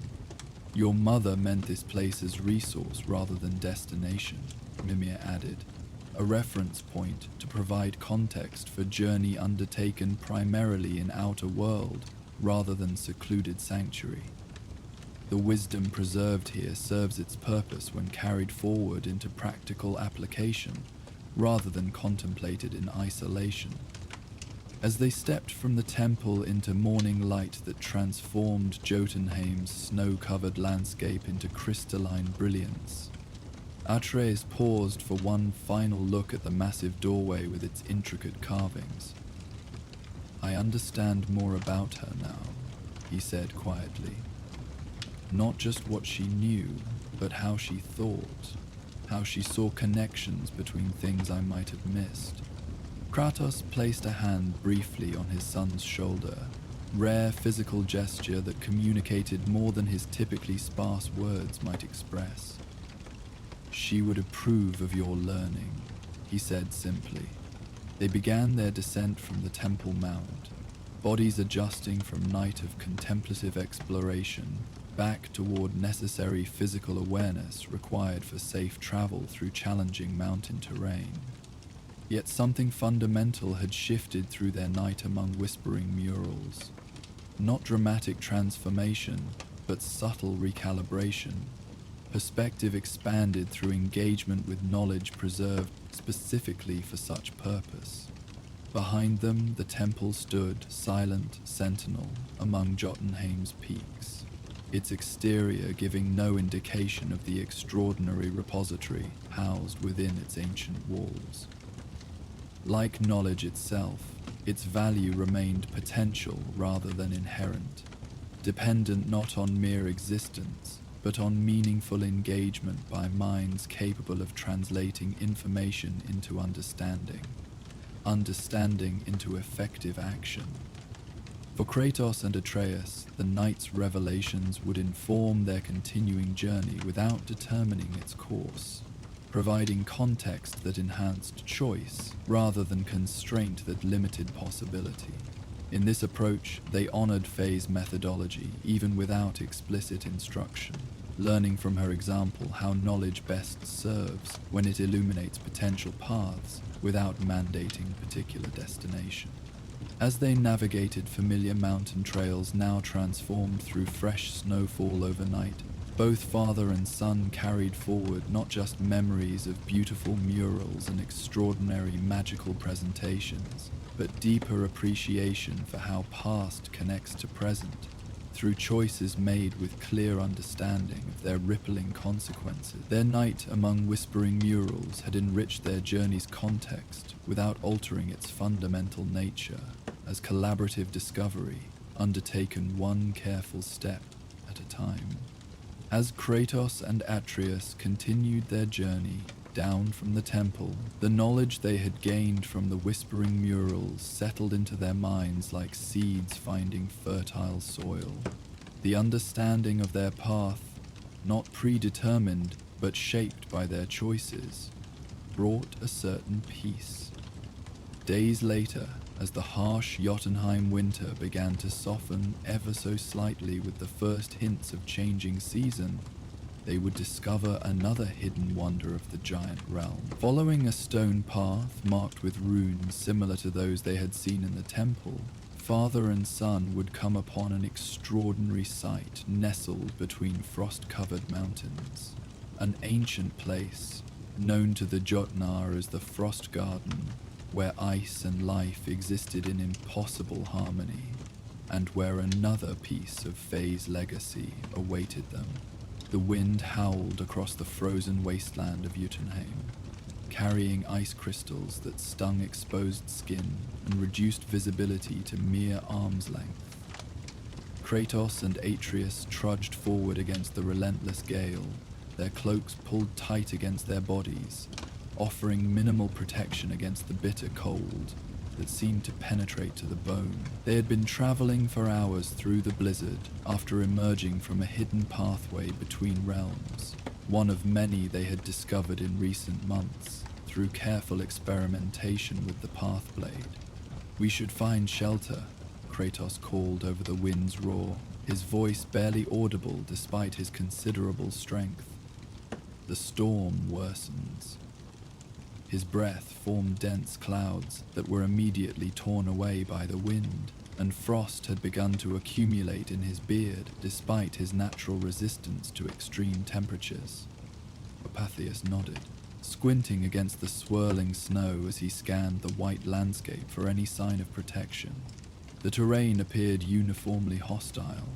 "Your mother meant this place as resource rather than destination," Mimir added, a reference point to provide context for journey undertaken primarily in outer world rather than secluded sanctuary. "The wisdom preserved here serves its purpose when carried forward into practical application rather than contemplated in isolation." As they stepped from the temple into morning light that transformed Jotunheim's snow-covered landscape into crystalline brilliance, Atreus paused for one final look at the massive doorway with its intricate carvings. "I understand more about her now," he said quietly. "Not just what she knew, but how she thought, how she saw connections between things I might have missed." Kratos placed a hand briefly on his son's shoulder, rare physical gesture that communicated more than his typically sparse words might express. "She would approve of your learning," he said simply. They began their descent from the Temple Mount, bodies adjusting from night of contemplative exploration back toward necessary physical awareness required for safe travel through challenging mountain terrain. Yet something fundamental had shifted through their night among whispering murals. Not dramatic transformation, but subtle recalibration. Perspective expanded through engagement with knowledge preserved specifically for such purpose. Behind them, the temple stood, silent sentinel, among Jotunheim's peaks, its exterior giving no indication of the extraordinary repository housed within its ancient walls. Like knowledge itself, its value remained potential rather than inherent, dependent not on mere existence, but on meaningful engagement by minds capable of translating information into understanding into effective action. For Kratos and Atreus, the night's revelations would inform their continuing journey without determining its course, providing context that enhanced choice rather than constraint that limited possibility. In this approach, they honored Faye's methodology even without explicit instruction, learning from her example how knowledge best serves when it illuminates potential paths without mandating particular destination. As they navigated familiar mountain trails now transformed through fresh snowfall overnight, both father and son carried forward not just memories of beautiful murals and extraordinary magical presentations, but deeper appreciation for how past connects to present, through choices made with clear understanding of their rippling consequences. Their night among whispering murals had enriched their journey's context without altering its fundamental nature, as collaborative discovery, undertaken one careful step at a time. As Kratos and Atreus continued their journey down from the temple, the knowledge they had gained from the whispering murals settled into their minds like seeds finding fertile soil. The understanding of their path, not predetermined but shaped by their choices, brought a certain peace. Days later, As the harsh Jotunheim winter began to soften ever so slightly with the first hints of changing season, they would discover another hidden wonder of the giant realm. Following a stone path marked with runes similar to those they had seen in the temple, father and son would come upon an extraordinary sight nestled between frost-covered mountains. An ancient place, known to the Jotnar as the Frost Garden, where ice and life existed in impossible harmony, and where another piece of Faye's legacy awaited them. The wind howled across the frozen wasteland of Jotunheim, carrying ice crystals that stung exposed skin and reduced visibility to mere arm's length. Kratos and Atreus trudged forward against the relentless gale, their cloaks pulled tight against their bodies, offering minimal protection against the bitter cold that seemed to penetrate to the bone. They had been traveling for hours through the blizzard after emerging from a hidden pathway between realms, one of many they had discovered in recent months through careful experimentation with the Pathblade. "We should find shelter," Kratos called over the wind's roar, his voice barely audible despite his considerable strength. The storm worsens. His breath formed dense clouds that were immediately torn away by the wind, and frost had begun to accumulate in his beard despite his natural resistance to extreme temperatures. Opathius nodded, squinting against the swirling snow as he scanned the white landscape for any sign of protection. The terrain appeared uniformly hostile.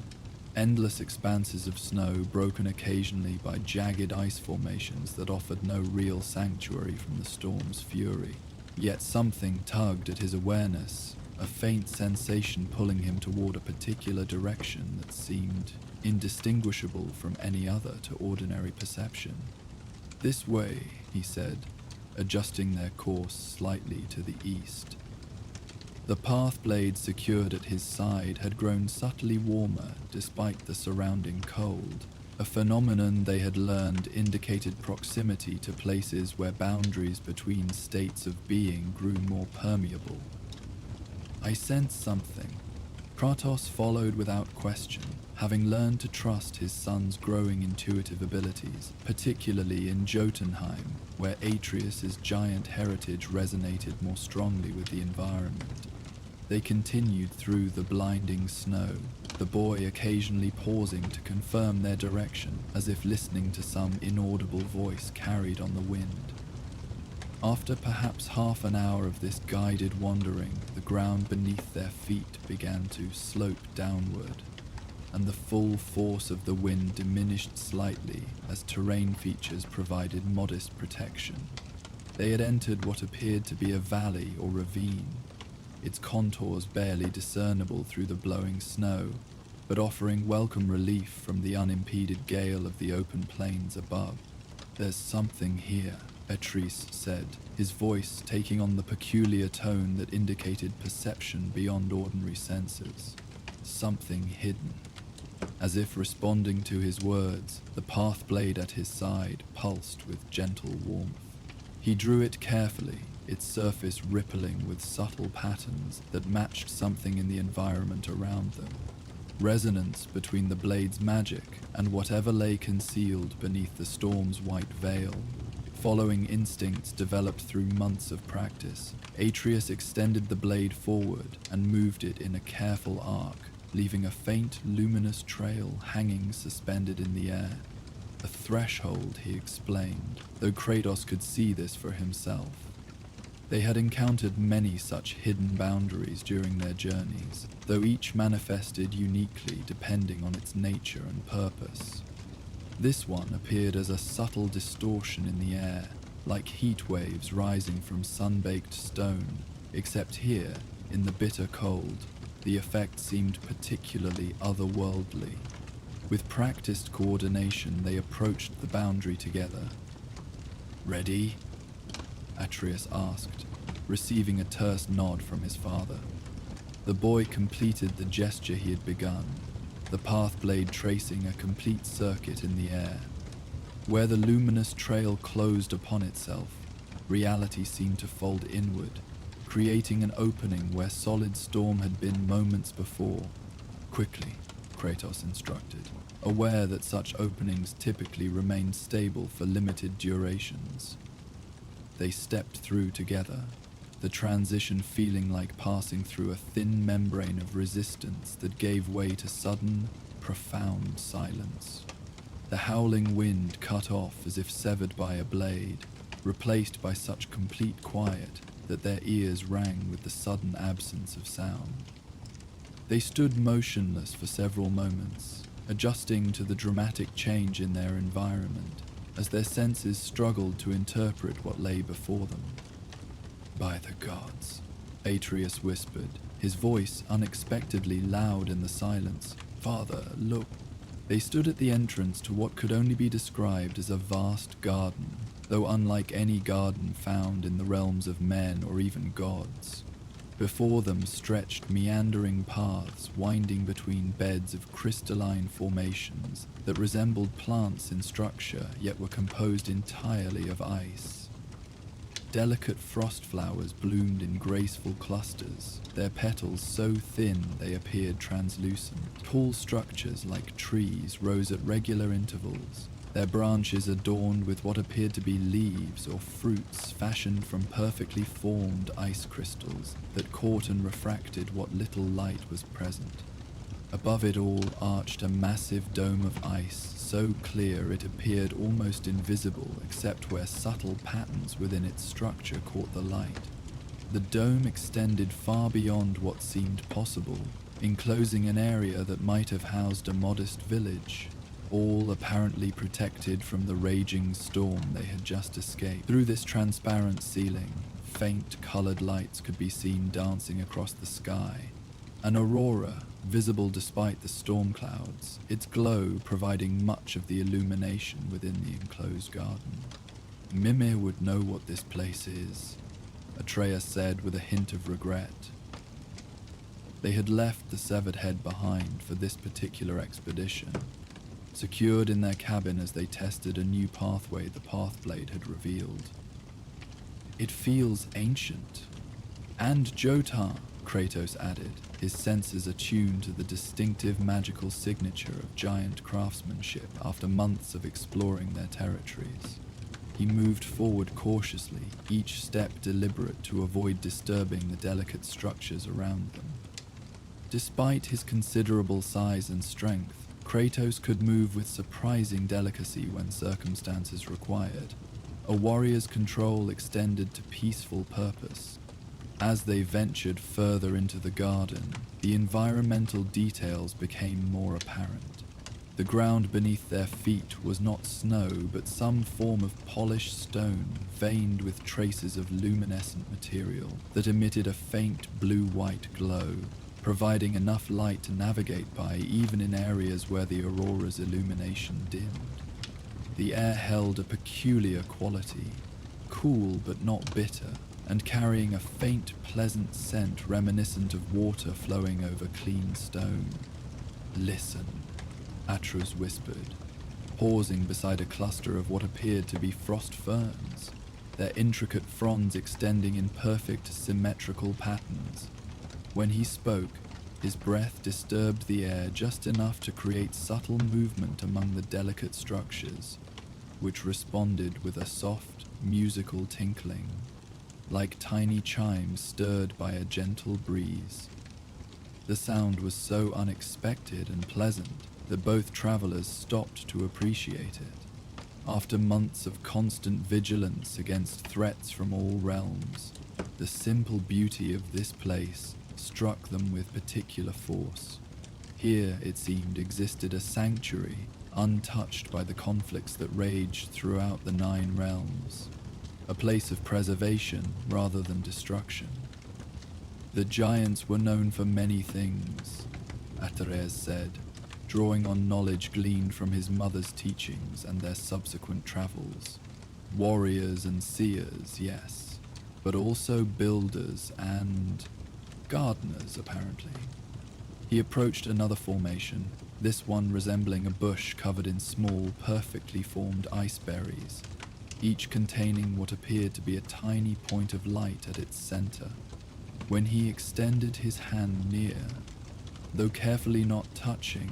Endless expanses of snow broken occasionally by jagged ice formations that offered no real sanctuary from the storm's fury. Yet something tugged at his awareness, a faint sensation pulling him toward a particular direction that seemed indistinguishable from any other to ordinary perception. "This way," he said, adjusting their course slightly to the east. The pathblade secured at his side had grown subtly warmer despite the surrounding cold, a phenomenon they had learned indicated proximity to places where boundaries between states of being grew more permeable. "I sense something." Kratos followed without question, having learned to trust his son's growing intuitive abilities, particularly in Jotunheim, where Atreus's giant heritage resonated more strongly with the environment. They continued through the blinding snow, the boy occasionally pausing to confirm their direction as if listening to some inaudible voice carried on the wind. After perhaps half an hour of this guided wandering, the ground beneath their feet began to slope downward, and the full force of the wind diminished slightly as terrain features provided modest protection. They had entered what appeared to be a valley or ravine, its contours barely discernible through the blowing snow, but offering welcome relief from the unimpeded gale of the open plains above. "There's something here," Atreus said, his voice taking on the peculiar tone that indicated perception beyond ordinary senses. "Something hidden." As if responding to his words, the pathblade at his side pulsed with gentle warmth. He drew it carefully, its surface rippling with subtle patterns that matched something in the environment around them. Resonance between the blade's magic and whatever lay concealed beneath the storm's white veil. Following instincts developed through months of practice, Atreus extended the blade forward and moved it in a careful arc, leaving a faint, luminous trail hanging suspended in the air. "A threshold," he explained, though Kratos could see this for himself. They had encountered many such hidden boundaries during their journeys, though each manifested uniquely depending on its nature and purpose. This one appeared as a subtle distortion in the air, like heat waves rising from sun-baked stone, except here, in the bitter cold, the effect seemed particularly otherworldly. With practiced coordination, they approached the boundary together. "Ready?" Atreus asked, receiving a terse nod from his father. The boy completed the gesture he had begun, the pathblade tracing a complete circuit in the air. Where the luminous trail closed upon itself, reality seemed to fold inward, creating an opening where solid storm had been moments before. Quickly, Kratos instructed, aware that such openings typically remain stable for limited durations. They stepped through together, the transition feeling like passing through a thin membrane of resistance that gave way to sudden, profound silence. The howling wind cut off as if severed by a blade, replaced by such complete quiet that their ears rang with the sudden absence of sound. They stood motionless for several moments, adjusting to the dramatic change in their environment as their senses struggled to interpret what lay before them. "By the gods," Atreus whispered, his voice unexpectedly loud in the silence. "Father, look." They stood at the entrance to what could only be described as a vast garden, though unlike any garden found in the realms of men or even gods. Before them stretched meandering paths winding between beds of crystalline formations that resembled plants in structure yet were composed entirely of ice. Delicate frost flowers bloomed in graceful clusters, their petals so thin they appeared translucent. Tall structures like trees rose at regular intervals, their branches adorned with what appeared to be leaves or fruits fashioned from perfectly formed ice crystals that caught and refracted what little light was present. Above it all arched a massive dome of ice, so clear it appeared almost invisible except where subtle patterns within its structure caught the light. The dome extended far beyond what seemed possible, enclosing an area that might have housed a modest village, all apparently protected from the raging storm they had just escaped. Through this transparent ceiling, faint colored lights could be seen dancing across the sky. An aurora, visible despite the storm clouds, its glow providing much of the illumination within the enclosed garden. "Mimir would know what this place is," Atreus said with a hint of regret. They had left the severed head behind for this particular expedition, secured in their cabin as they tested a new pathway the Pathblade had revealed. "It feels ancient. And Jotun," Kratos added, his senses attuned to the distinctive magical signature of giant craftsmanship after months of exploring their territories. He moved forward cautiously, each step deliberate to avoid disturbing the delicate structures around them. Despite his considerable size and strength, Kratos could move with surprising delicacy when circumstances required. A warrior's control extended to peaceful purpose. As they ventured further into the garden, the environmental details became more apparent. The ground beneath their feet was not snow, but some form of polished stone veined with traces of luminescent material that emitted a faint blue-white glow, providing enough light to navigate by even in areas where the aurora's illumination dimmed. The air held a peculiar quality, cool but not bitter, and carrying a faint, pleasant scent reminiscent of water flowing over clean stone. "Listen," Atreus whispered, pausing beside a cluster of what appeared to be frost ferns, their intricate fronds extending in perfect symmetrical patterns. When he spoke, his breath disturbed the air just enough to create subtle movement among the delicate structures, which responded with a soft, musical tinkling, like tiny chimes stirred by a gentle breeze. The sound was so unexpected and pleasant that both travelers stopped to appreciate it. After months of constant vigilance against threats from all realms, the simple beauty of this place struck them with particular force. Here, it seemed, existed a sanctuary untouched by the conflicts that raged throughout the 9 realms. A place of preservation rather than destruction. The giants were known for many things, Atreus said, drawing on knowledge gleaned from his mother's teachings and their subsequent travels. Warriors and seers, yes, but also builders and gardeners, apparently. He approached another formation, this one resembling a bush covered in small, perfectly formed ice berries, each containing what appeared to be a tiny point of light at its center. When he extended his hand near, though carefully not touching,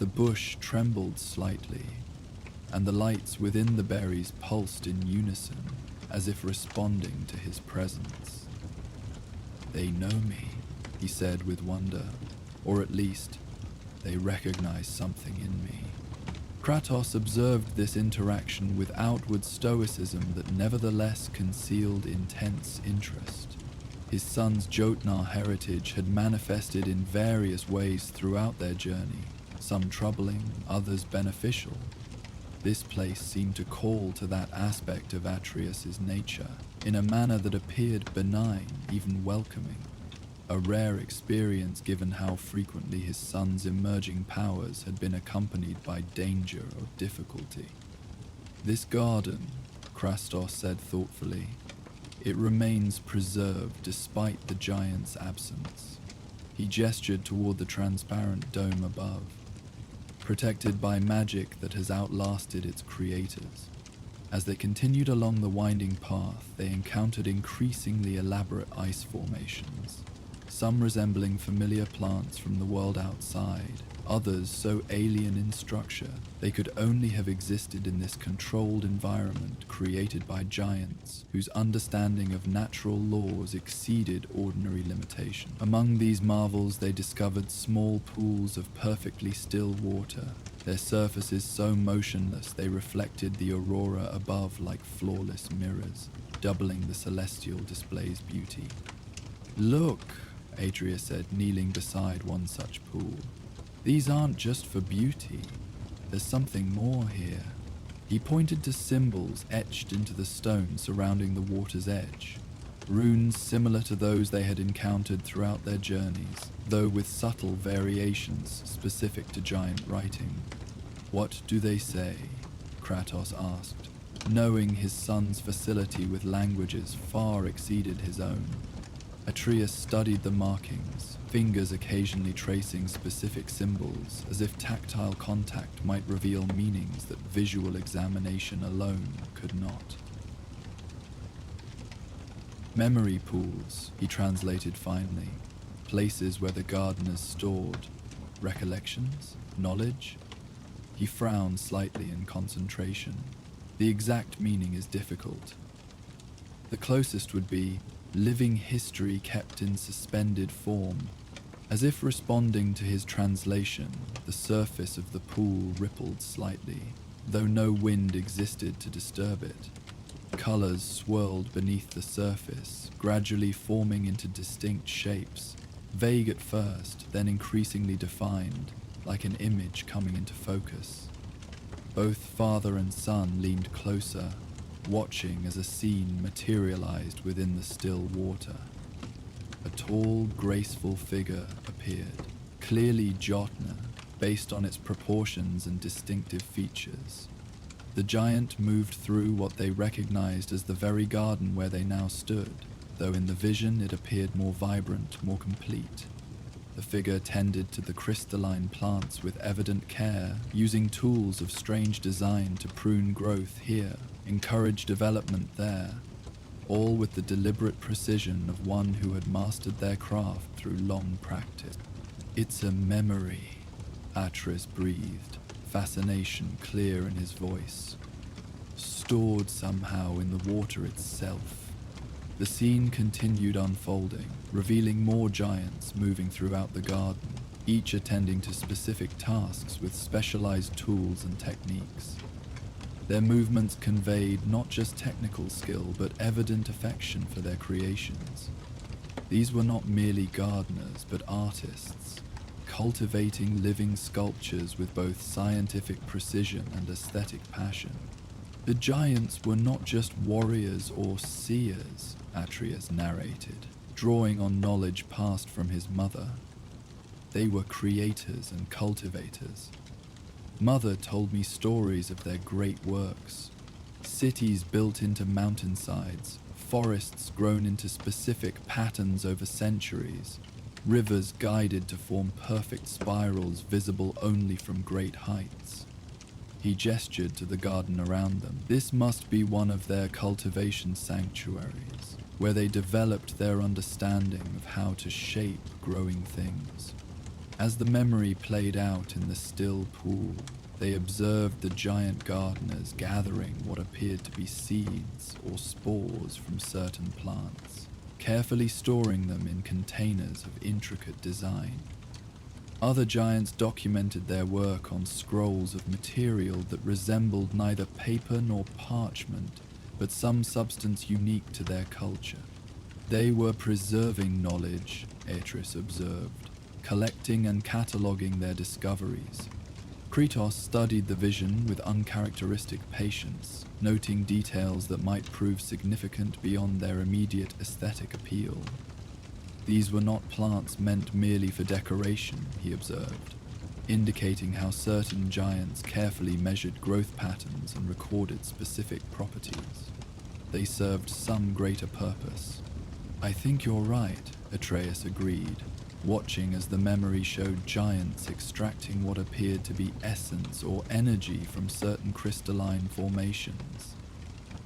the bush trembled slightly, and the lights within the berries pulsed in unison, as if responding to his presence. "They know me," he said with wonder, "or at least, they recognize something in me." Kratos observed this interaction with outward stoicism that nevertheless concealed intense interest. His son's Jotnar heritage had manifested in various ways throughout their journey, some troubling, others beneficial. This place seemed to call to that aspect of Atreus's nature in a manner that appeared benign, even welcoming. A rare experience given how frequently his son's emerging powers had been accompanied by danger or difficulty. "This garden," Kratos said thoughtfully, "it remains preserved despite the giant's absence." He gestured toward the transparent dome above, protected by magic that has outlasted its creators. As they continued along the winding path, they encountered increasingly elaborate ice formations, some resembling familiar plants from the world outside, others so alien in structure they could only have existed in this controlled environment created by giants whose understanding of natural laws exceeded ordinary limitation. Among these marvels they discovered small pools of perfectly still water, their surfaces so motionless they reflected the aurora above like flawless mirrors, doubling the celestial display's beauty. "Look," Atreus said, kneeling beside one such pool. "These aren't just for beauty. There's something more here." He pointed to symbols etched into the stone surrounding the water's edge, runes similar to those they had encountered throughout their journeys, though with subtle variations specific to giant writing. "What do they say?" Kratos asked, knowing his son's facility with languages far exceeded his own. Atreus studied the markings, fingers occasionally tracing specific symbols, as if tactile contact might reveal meanings that visual examination alone could not. "Memory pools," he translated finally, "places where the gardeners stored recollections, knowledge." He frowned slightly in concentration. "The exact meaning is difficult. The closest would be living history kept in suspended form." As if responding to his translation, the surface of the pool rippled slightly, though no wind existed to disturb it. Colors swirled beneath the surface, gradually forming into distinct shapes, vague at first, then increasingly defined, like an image coming into focus. Both father and son leaned closer, watching as a scene materialized within the still water. A tall, graceful figure appeared, clearly Jotnar, based on its proportions and distinctive features. The giant moved through what they recognized as the very garden where they now stood, though in the vision it appeared more vibrant, more complete. The figure tended to the crystalline plants with evident care, using tools of strange design to prune growth here, encourage development there, all with the deliberate precision of one who had mastered their craft through long practice. "It's a memory," Atreus breathed, fascination clear in his voice. "Stored somehow in the water itself." The scene continued unfolding, revealing more giants moving throughout the garden, each attending to specific tasks with specialized tools and techniques. Their movements conveyed not just technical skill, but evident affection for their creations. These were not merely gardeners, but artists, cultivating living sculptures with both scientific precision and aesthetic passion. The giants were not just warriors or seers, Atreus narrated, drawing on knowledge passed from his mother. They were creators and cultivators. Mother told me stories of their great works. Cities built into mountainsides, forests grown into specific patterns over centuries, rivers guided to form perfect spirals visible only from great heights. He gestured to the garden around them. This must be one of their cultivation sanctuaries. where they developed their understanding of how to shape growing things. As the memory played out in the still pool, they observed the giant gardeners gathering what appeared to be seeds or spores from certain plants, carefully storing them in containers of intricate design. Other giants documented their work on scrolls of material that resembled neither paper nor parchment, but some substance unique to their culture. They were preserving knowledge, Atreus observed, collecting and cataloguing their discoveries. Kratos studied the vision with uncharacteristic patience, noting details that might prove significant beyond their immediate aesthetic appeal. These were not plants meant merely for decoration, he observed, indicating how certain giants carefully measured growth patterns and recorded specific properties. They served some greater purpose. I think you're right, Atreus agreed, watching as the memory showed giants extracting what appeared to be essence or energy from certain crystalline formations.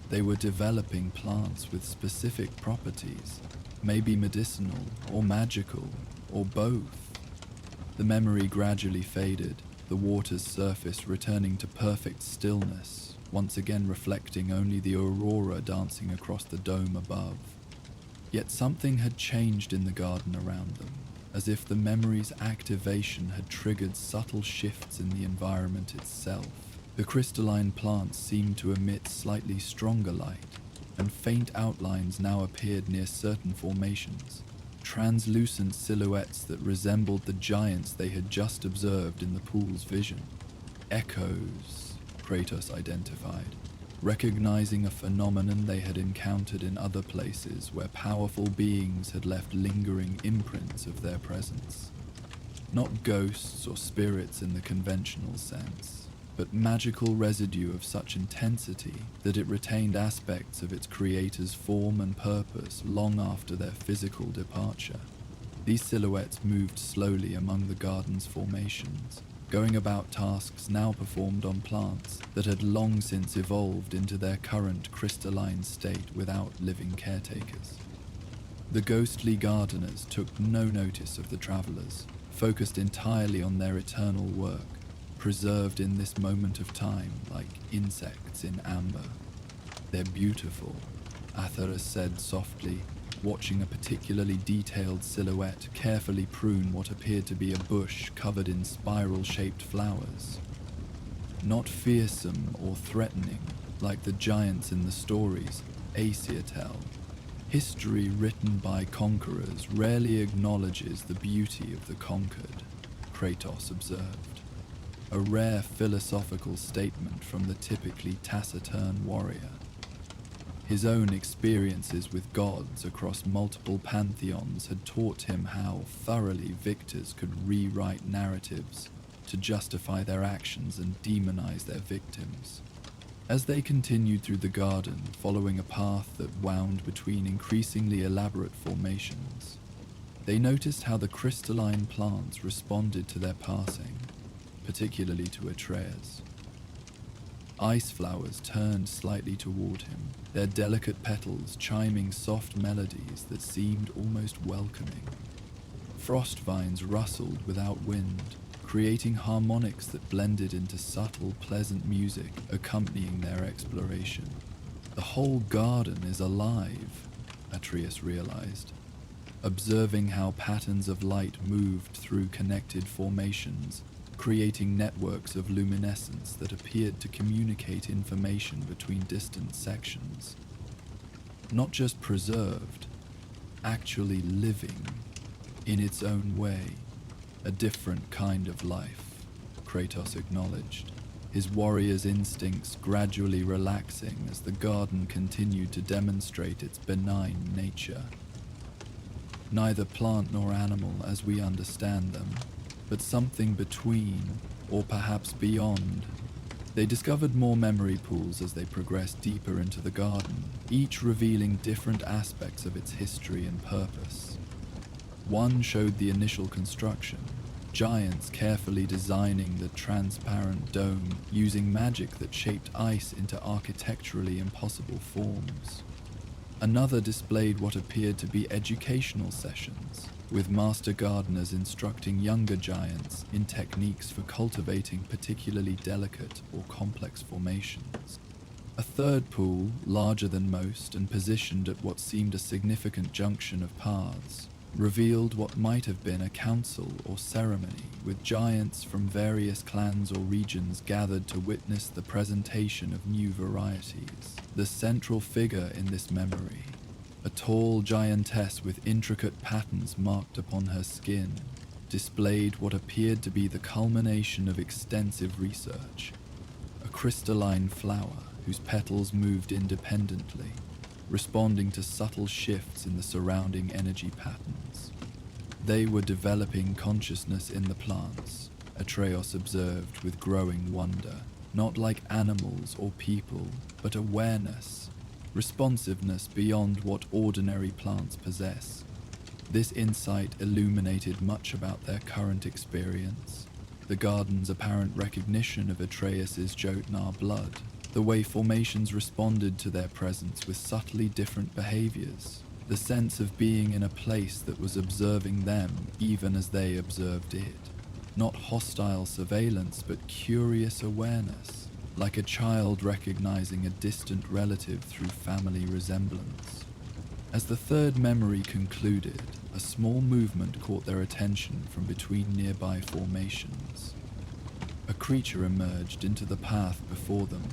They were developing plants with specific properties, maybe medicinal or magical, or both. The memory gradually faded, the water's surface returning to perfect stillness, once again reflecting only the aurora dancing across the dome above. Yet something had changed in the garden around them, as if the memory's activation had triggered subtle shifts in the environment itself. The crystalline plants seemed to emit slightly stronger light, and faint outlines now appeared near certain formations, translucent silhouettes that resembled the giants they had just observed in the pool's vision. Echoes, Kratos identified, recognizing a phenomenon they had encountered in other places where powerful beings had left lingering imprints of their presence. Not ghosts or spirits in the conventional sense, but magical residue of such intensity that it retained aspects of its creator's form and purpose long after their physical departure. These silhouettes moved slowly among the garden's formations, going about tasks now performed on plants that had long since evolved into their current crystalline state without living caretakers. The ghostly gardeners took no notice of the travelers, focused entirely on their eternal work, preserved in this moment of time like insects in amber. They're beautiful, Atharas said softly, watching a particularly detailed silhouette carefully prune what appeared to be a bush covered in spiral-shaped flowers. Not fearsome or threatening, like the giants in the stories Aesir tell. History written by conquerors rarely acknowledges the beauty of the conquered, Kratos observed. A rare philosophical statement from the typically taciturn warrior. His own experiences with gods across multiple pantheons had taught him how thoroughly victors could rewrite narratives to justify their actions and demonize their victims. As they continued through the garden, following a path that wound between increasingly elaborate formations, they noticed how the crystalline plants responded to their passing, particularly to Atreus. Ice flowers turned slightly toward him, their delicate petals chiming soft melodies that seemed almost welcoming. Frost vines rustled without wind, creating harmonics that blended into subtle, pleasant music accompanying their exploration. The whole garden is alive, Atreus realized, observing how patterns of light moved through connected formations, creating networks of luminescence that appeared to communicate information between distant sections. Not just preserved, actually living, in its own way, a different kind of life, Kratos acknowledged, his warrior's instincts gradually relaxing as the garden continued to demonstrate its benign nature. Neither plant nor animal as we understand them, but something between, or perhaps beyond. They discovered more memory pools as they progressed deeper into the garden, each revealing different aspects of its history and purpose. One showed the initial construction, giants carefully designing the transparent dome using magic that shaped ice into architecturally impossible forms. Another displayed what appeared to be educational sessions, with master gardeners instructing younger giants in techniques for cultivating particularly delicate or complex formations. A third pool, larger than most and positioned at what seemed a significant junction of paths, revealed what might have been a council or ceremony, with giants from various clans or regions gathered to witness the presentation of new varieties. The central figure in this memory, a tall giantess with intricate patterns marked upon her skin, displayed what appeared to be the culmination of extensive research, a crystalline flower whose petals moved independently, responding to subtle shifts in the surrounding energy patterns. They were developing consciousness in the plants, Atreus observed with growing wonder, not like animals or people, but awareness, responsiveness beyond what ordinary plants possess. This insight illuminated much about their current experience, the garden's apparent recognition of Atreus's Jotnar blood, the way formations responded to their presence with subtly different behaviors, the sense of being in a place that was observing them even as they observed it. Not hostile surveillance, but curious awareness, like a child recognizing a distant relative through family resemblance. As the third memory concluded, a small movement caught their attention from between nearby formations. A creature emerged into the path before them,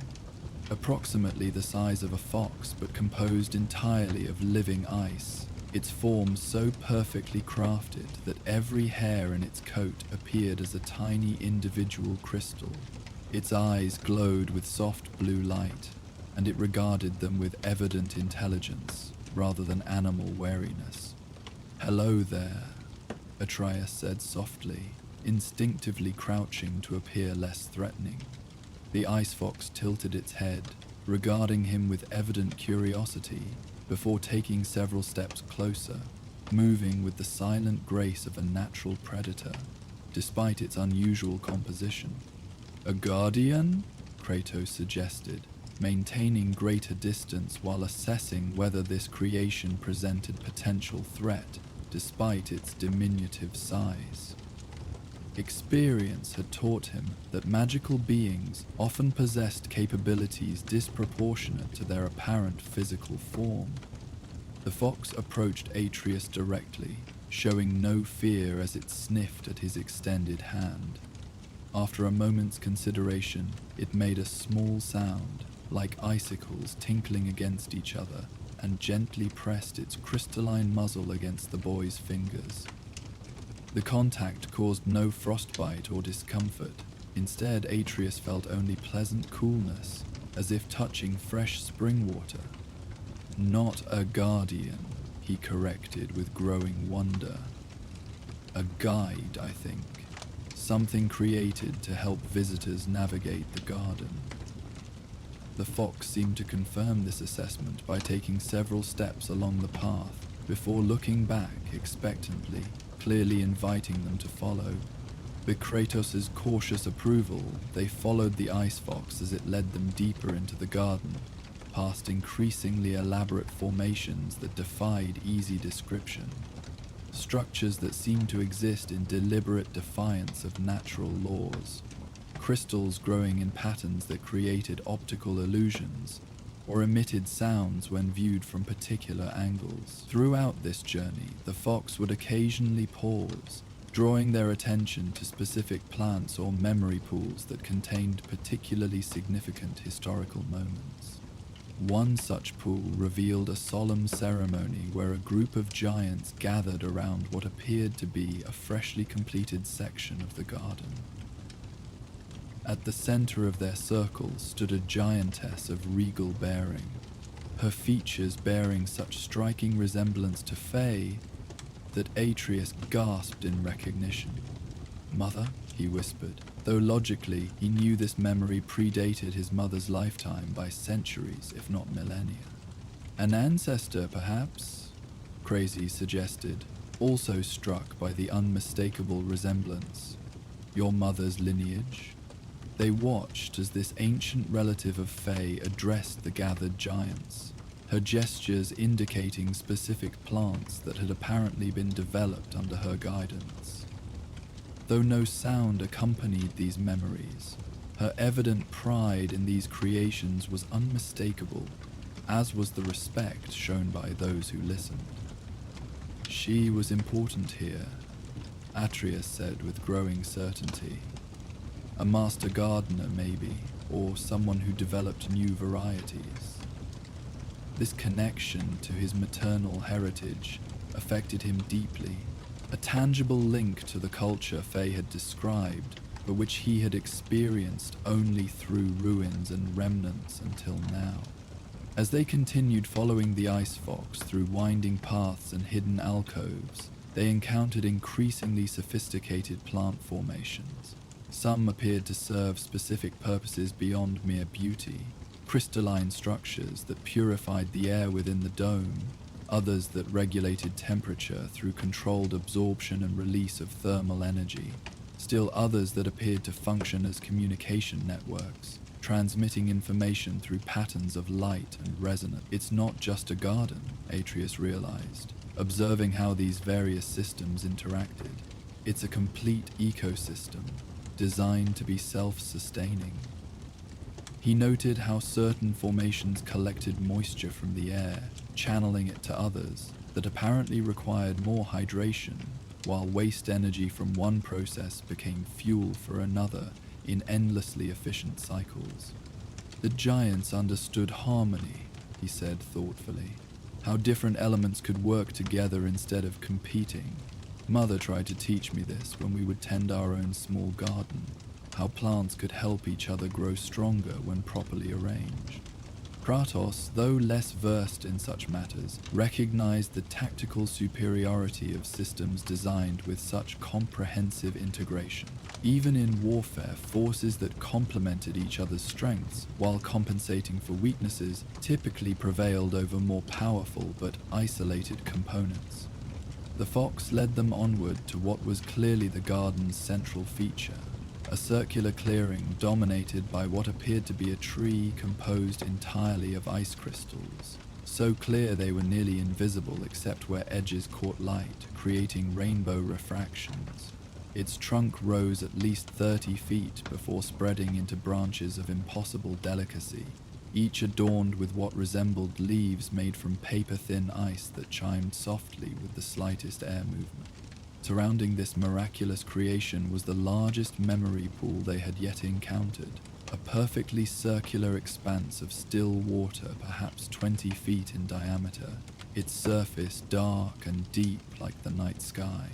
approximately the size of a fox but composed entirely of living ice, its form so perfectly crafted that every hair in its coat appeared as a tiny individual crystal. Its eyes glowed with soft blue light, and it regarded them with evident intelligence rather than animal wariness. "Hello there," Atreus said softly, instinctively crouching to appear less threatening. The ice fox tilted its head, regarding him with evident curiosity, before taking several steps closer, moving with the silent grace of a natural predator, despite its unusual composition. "A guardian?" Kratos suggested, maintaining greater distance while assessing whether this creation presented potential threat despite its diminutive size. Experience had taught him that magical beings often possessed capabilities disproportionate to their apparent physical form. The fox approached Atreus directly, showing no fear as it sniffed at his extended hand. After a moment's consideration, it made a small sound, like icicles tinkling against each other, and gently pressed its crystalline muzzle against the boy's fingers. The contact caused no frostbite or discomfort. Instead, Atreus felt only pleasant coolness, as if touching fresh spring water. "Not a guardian," he corrected with growing wonder. "A guide, I think. Something created to help visitors navigate the garden." The fox seemed to confirm this assessment by taking several steps along the path before looking back expectantly, clearly inviting them to follow. With Kratos' cautious approval, they followed the ice fox as it led them deeper into the garden, past increasingly elaborate formations that defied easy description. Structures that seemed to exist in deliberate defiance of natural laws. Crystals growing in patterns that created optical illusions, or emitted sounds when viewed from particular angles. Throughout this journey, the fox would occasionally pause, drawing their attention to specific plants or memory pools that contained particularly significant historical moments. One such pool revealed a solemn ceremony where a group of giants gathered around what appeared to be a freshly completed section of the garden. At the center of their circle stood a giantess of regal bearing, her features bearing such striking resemblance to Fae that Atreus gasped in recognition. "Mother?" he whispered, though logically he knew this memory predated his mother's lifetime by centuries, if not millennia. "An ancestor, perhaps?" Crazy suggested, also struck by the unmistakable resemblance. "Your mother's lineage?" They watched as this ancient relative of Fae addressed the gathered giants, her gestures indicating specific plants that had apparently been developed under her guidance. Though no sound accompanied these memories, her evident pride in these creations was unmistakable, as was the respect shown by those who listened. She was important here, Atreus said with growing certainty. A master gardener, maybe, or someone who developed new varieties. This connection to his maternal heritage affected him deeply, a tangible link to the culture Faye had described, but which he had experienced only through ruins and remnants until now. As they continued following the ice fox through winding paths and hidden alcoves, they encountered increasingly sophisticated plant formations. Some appeared to serve specific purposes beyond mere beauty, crystalline structures that purified the air within the dome, others that regulated temperature through controlled absorption and release of thermal energy, still others that appeared to function as communication networks, transmitting information through patterns of light and resonance. It's not just a garden, Atreus realized, observing how these various systems interacted. It's a complete ecosystem, designed to be self-sustaining. He noted how certain formations collected moisture from the air, channeling it to others that apparently required more hydration, while waste energy from one process became fuel for another in endlessly efficient cycles. The giants understood harmony, he said thoughtfully, how different elements could work together instead of competing. Mother tried to teach me this when we would tend our own small garden, how plants could help each other grow stronger when properly arranged. Kratos, though less versed in such matters, recognized the tactical superiority of systems designed with such comprehensive integration. Even in warfare, forces that complemented each other's strengths while compensating for weaknesses typically prevailed over more powerful but isolated components. The fox led them onward to what was clearly the garden's central feature, a circular clearing dominated by what appeared to be a tree composed entirely of ice crystals, so clear they were nearly invisible except where edges caught light, creating rainbow refractions. Its trunk rose at least 30 feet before spreading into branches of impossible delicacy, each adorned with what resembled leaves made from paper-thin ice that chimed softly with the slightest air movement. Surrounding this miraculous creation was the largest memory pool they had yet encountered, a perfectly circular expanse of still water perhaps 20 feet in diameter, its surface dark and deep like the night sky.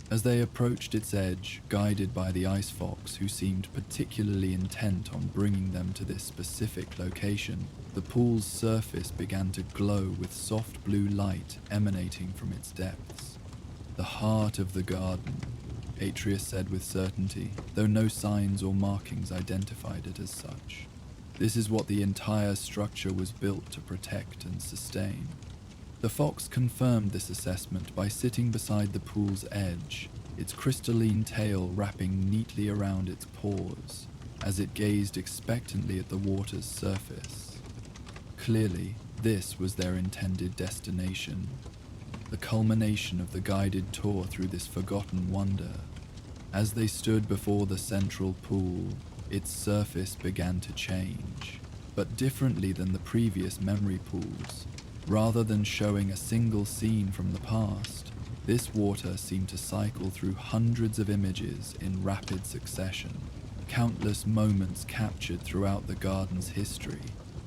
As they approached its edge, guided by the ice fox who seemed particularly intent on bringing them to this specific location, the pool's surface began to glow with soft blue light emanating from its depths. The heart of the garden, Atreus said with certainty, though no signs or markings identified it as such. This is what the entire structure was built to protect and sustain. The fox confirmed this assessment by sitting beside the pool's edge, its crystalline tail wrapping neatly around its paws, as it gazed expectantly at the water's surface. Clearly, this was their intended destination, the culmination of the guided tour through this forgotten wonder. As they stood before the central pool, its surface began to change, but differently than the previous memory pools. Rather than showing a single scene from the past, this water seemed to cycle through hundreds of images in rapid succession, countless moments captured throughout the garden's history,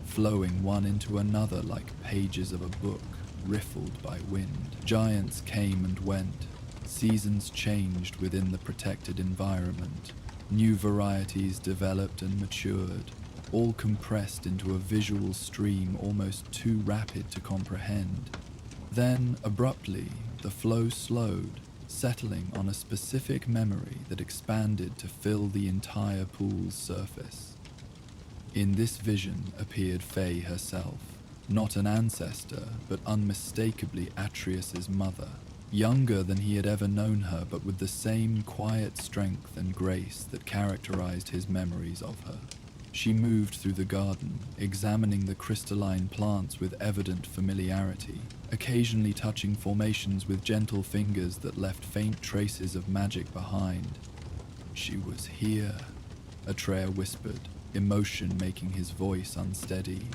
flowing one into another like pages of a book, riffled by wind. Giants came and went, seasons changed within the protected environment, new varieties developed and matured, all compressed into a visual stream almost too rapid to comprehend. Then, abruptly, the flow slowed, settling on a specific memory that expanded to fill the entire pool's surface. In this vision appeared Faye herself, not an ancestor, but unmistakably Atreus's mother, younger than he had ever known her, but with the same quiet strength and grace that characterized his memories of her. She moved through the garden, examining the crystalline plants with evident familiarity, occasionally touching formations with gentle fingers that left faint traces of magic behind. "She was here," Atreya whispered, emotion making his voice unsteady.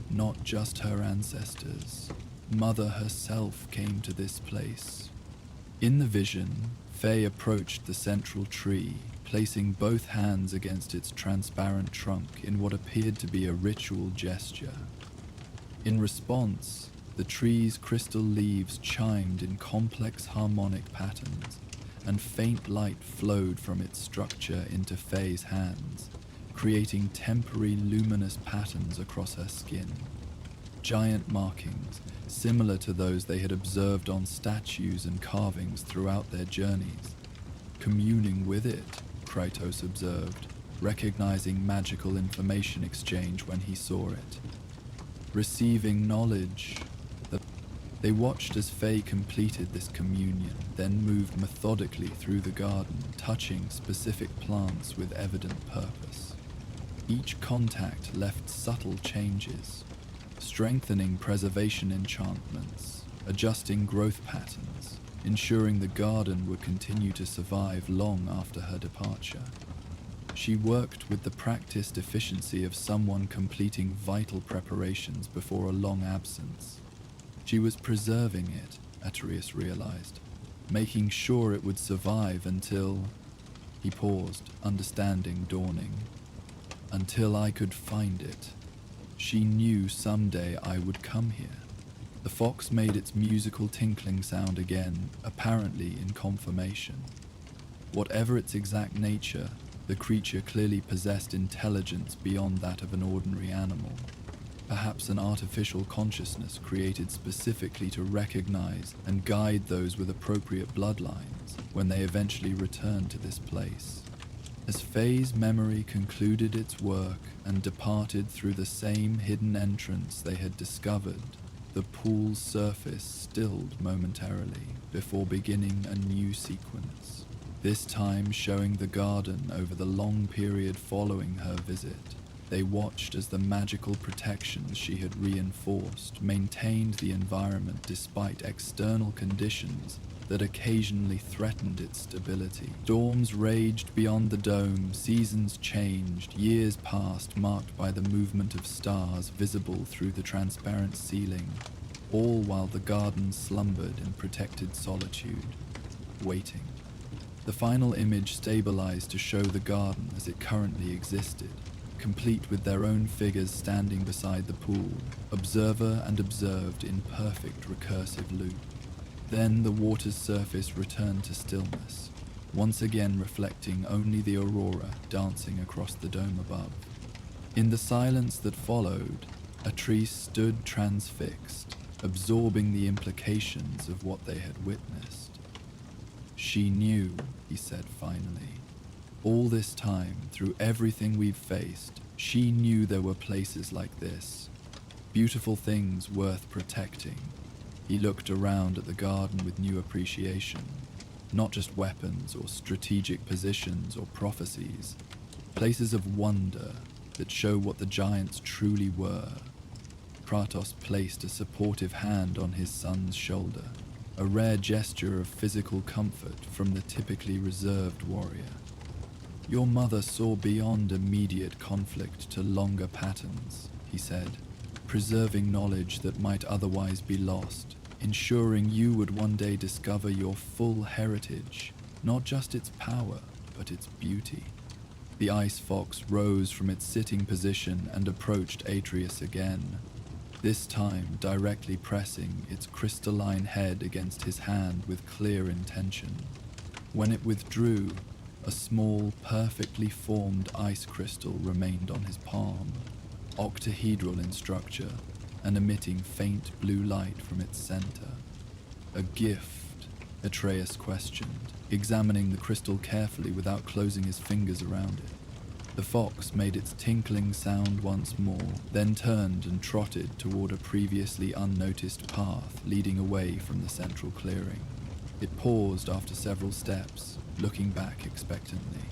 "Not just her ancestors. Mother herself came to this place." In the vision, Faye approached the central tree, placing both hands against its transparent trunk in what appeared to be a ritual gesture. In response, the tree's crystal leaves chimed in complex harmonic patterns, and faint light flowed from its structure into Faye's hands, creating temporary luminous patterns across her skin. Giant markings, similar to those they had observed on statues and carvings throughout their journeys. "Communing with it," Kratos observed, recognizing magical information exchange when he saw it. "Receiving knowledge." They watched as Faye completed this communion, then moved methodically through the garden, touching specific plants with evident purpose. Each contact left subtle changes, strengthening preservation enchantments, adjusting growth patterns, ensuring the garden would continue to survive long after her departure. She worked with the practiced efficiency of someone completing vital preparations before a long absence. She was preserving it, Atreus realized, making sure it would survive until... He paused, understanding dawning. "Until I could find it. She knew someday I would come here." The fox made its musical tinkling sound again, apparently in confirmation. Whatever its exact nature, the creature clearly possessed intelligence beyond that of an ordinary animal. Perhaps an artificial consciousness created specifically to recognize and guide those with appropriate bloodlines when they eventually returned to this place. As Faye's memory concluded its work and departed through the same hidden entrance they had discovered, the pool's surface stilled momentarily before beginning a new sequence, this time showing the garden over the long period following her visit. They watched as the magical protections she had reinforced maintained the environment despite external conditions that occasionally threatened its stability. Storms raged beyond the dome, seasons changed, years passed marked by the movement of stars visible through the transparent ceiling, all while the garden slumbered in protected solitude, waiting. The final image stabilized to show the garden as it currently existed, complete with their own figures standing beside the pool, observer and observed in perfect recursive loop. Then the water's surface returned to stillness, once again reflecting only the aurora dancing across the dome above. In the silence that followed, Atreus stood transfixed, absorbing the implications of what they had witnessed. "She knew," he said finally. "All this time, through everything we've faced, she knew there were places like this. Beautiful things worth protecting." He looked around at the garden with new appreciation. Not just weapons or strategic positions or prophecies. Places of wonder that show what the giants truly were. Kratos placed a supportive hand on his son's shoulder, a rare gesture of physical comfort from the typically reserved warrior. "Your mother saw beyond immediate conflict to longer patterns," he said, "preserving knowledge that might otherwise be lost, ensuring you would one day discover your full heritage, not just its power, but its beauty." The ice fox rose from its sitting position and approached Atreus again, this time directly pressing its crystalline head against his hand with clear intention. When it withdrew, a small, perfectly formed ice crystal remained on his palm, octahedral in structure and emitting faint blue light from its center. "A gift?" Atreus questioned, examining the crystal carefully without closing his fingers around it. The fox made its tinkling sound once more, then turned and trotted toward a previously unnoticed path leading away from the central clearing. It paused after several steps, looking back expectantly.